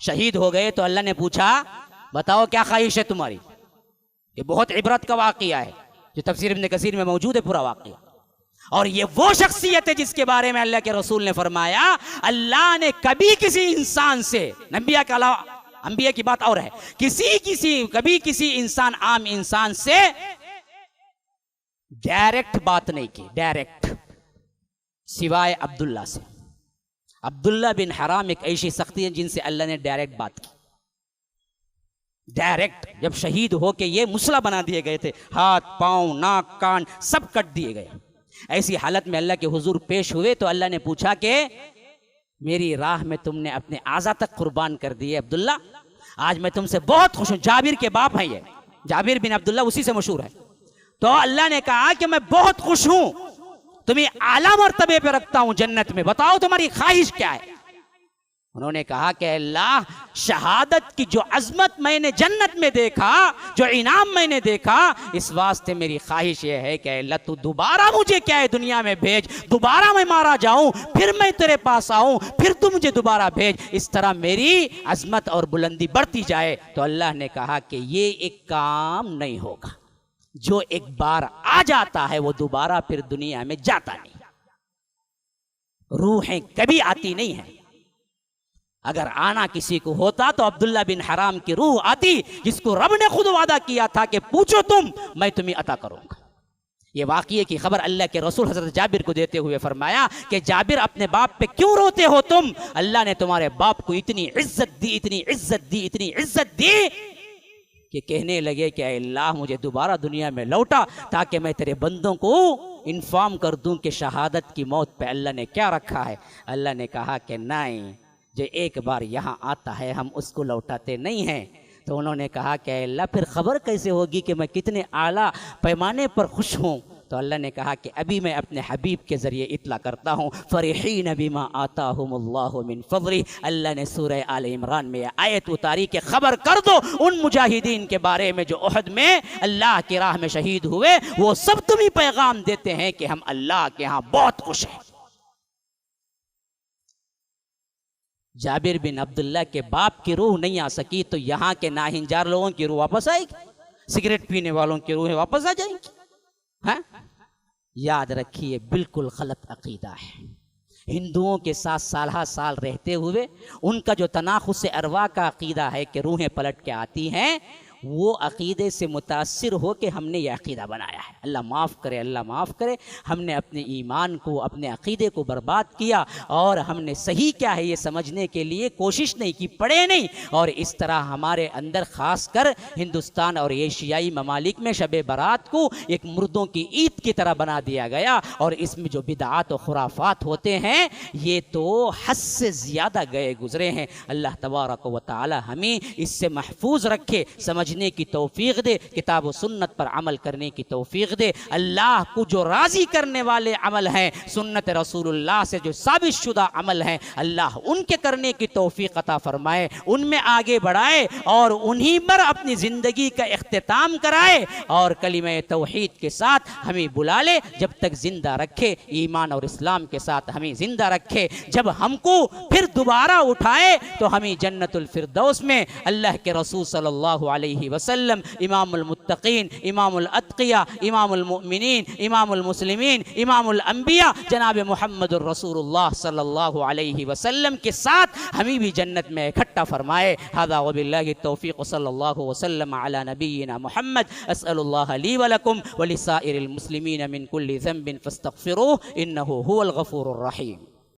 शहीद हो गए तो अल्लाह ने पूछा बताओ क्या ख्वाहिश है तुम्हारी? ये बहुत इबरत का वाक़िया है जो तफसीर इब्न कसीर में मौजूद है पूरा वाक़िया। और ये वो शख्सियत है जिसके बारे में अल्लाह के रसूल ने फरमाया अल्लाह ने कभी किसी इंसान से, नबिया के अलावा अंबिया की बात और है, कभी किसी इंसान आम इंसान से डायरेक्ट बात नहीं की, डायरेक्ट, सिवाय अब्दुल्ला से। अब्दुल्ला बिन हराम एक ऐसी शख्सियत है जिनसे अल्लाह ने डायरेक्ट बात की, डायरेक्ट। जब शहीद होके ये मुसला बना दिए गए थे, हाथ पांव नाक कान सब कट दिए गए, ऐसी हालत में अल्लाह के हुजूर पेश हुए तो अल्लाह ने पूछा कि मेरी राह में तुमने अपने आज़ा तक कुर्बान कर दिए अब्दुल्ला, आज मैं तुमसे बहुत खुश हूं। जाबिर के बाप हैं ये, जाबिर बिन अब्दुल्ला उसी से मशहूर है। तो अल्लाह ने कहा कि मैं बहुत खुश हूं, तुम्हें आला मर्तबे पे रखता हूं जन्नत में, बताओ तुम्हारी ख्वाहिश क्या है? उन्होंने कहा कि अल्लाह शहादत की जो अजमत मैंने जन्नत में देखा, जो इनाम मैंने देखा, इस वास्ते मेरी ख्वाहिश ये है कि अल्लाह तू दोबारा मुझे क्या है दुनिया में भेज, दोबारा मैं मारा जाऊं, फिर मैं तेरे पास आऊं, फिर तू मुझे दोबारा भेज, इस तरह मेरी अजमत और बुलंदी बढ़ती जाए। तो अल्लाह ने कहा कि ये एक काम नहीं होगा, जो एक बार आ जाता है वो दोबारा फिर दुनिया में जाता नहीं। रूहें कभी आती नहीं है, अगर आना किसी को होता तो अब्दुल्ला बिन हराम की रूह आती, जिसको रब ने खुद वादा किया था कि पूछो तुम मैं तुम्हें अता करूंगा। ये वाक़ये की खबर अल्लाह के रसूल हज़रत जाबिर को देते हुए फरमाया कि जाबिर अपने बाप पे क्यों रोते हो तुम? अल्लाह ने तुम्हारे बाप को इतनी इज्जत दी, इतनी इज्जत दी, इतनी इज्जत दी कि कहने लगे कि अल्लाह मुझे दोबारा दुनिया में लौटा ताकि मैं तेरे बंदों को इन्फॉर्म कर दूं कि शहादत की मौत पे अल्लाह ने क्या रखा है। अल्लाह ने कहा कि नहीं, जो एक बार यहाँ आता है हम उसको लौटाते नहीं हैं। तो उन्होंने कहा कि अल्लाह फिर खबर कैसे होगी कि मैं कितने आला पैमाने पर खुश हूँ? तो अल्लाह ने कहा कि अभी मैं अपने हबीब के ज़रिए इतला करता हूँ, फ़रीहीन बिमा आताहुमुल्लाहु मिन फ़ज़ली। अल्लाह ने सूरह आल इमरान में आयत उतारी कि खबर कर दो उन मुजाहिदीन के बारे में जो उहद में अल्लाह की राह में शहीद हुए, वो सब तुम्हें पैगाम देते हैं कि हम अल्लाह के यहाँ बहुत खुश हैं। जाबिर बिन अब्दुल्ला के बाप की रूह नहीं आ सकी तो यहाँ के नाहिंजार लोगों की रूह वापस आएगी, सिगरेट पीने वालों की रूहें वापस आ जाएंगी। हाँ? याद रखिए बिल्कुल गलत अकीदा है। हिंदुओं के साथ साल साल रहते हुए उनका जो तनाखुस अरवा का अकीदा है कि रूहें पलट के आती हैं, वो अक़ीदे से मुतासिर हो के हमने ये अक़ीदा बनाया है। अल्लाह माफ़ करे, अल्लाह माफ़ करे। हमने अपने ईमान को, अपने अक़ीदे को बर्बाद किया और हमने सही क्या है ये समझने के लिए कोशिश नहीं की, पढ़े नहीं। और इस तरह हमारे अंदर ख़ास कर हिंदुस्तान और एशियाई ममालिक में शब बारात को एक मुर्दों की ईद की तरह बना दिया गया। और इसमें जो बिदआत और खुराफात होते हैं ये तो हद से ज़्यादा गए गुजरे हैं। अल्लाह तबारक व तआला हमें इससे महफूज रखे, समझने की तौफीक दे, किताब व सुन्नत पर अमल करने की तौफीक दे। अल्लाह को जो राज़ी करने वाले अमल हैं, सुन्नत रसूलुल्लाह से जो साबित शुदा अमल हैं, अल्लाह उनके करने की तौफीक अता फरमाए, उनमें आगे बढ़ाए और उन्हीं पर अपनी ज़िंदगी का इख्तिताम कराए और कलिमे तौहीद के साथ हमें बुला ले। जब तक ज़िंदा रखे, ईमान और इस्लाम के साथ हमें ज़िंदा रखे। जब हमको फिर दोबारा उठाए तो हमें जन्नतुल फिरदौस में अल्लाह के रसूल सल्लल्लाहु अलैहि वसल्लम, इमामुल मुत्तकीन, इमामुल अत्किया, इमामुल मुमिनीन, इमामुल मुस्लिमीन, इमामुल अंबिया जनाब मुहम्मदुर रसूलुल्लाह सल्लल्लाहु अलैहि वसल्लम के साथ हमें भी जन्नत में इकट्ठा फरमाए। हादा वबिल्लाहि तौफीक सल्लल्लाहु वसल्लम अला नबीना मुहम्मद। अस्अलुल्लाह ली व लकुम व लिसाइरिल मुस्लिमीन मिन कुल्ली ज़ंबिन फस्तगफिरूह इन्नहु हुवल गफूरुर रहीम।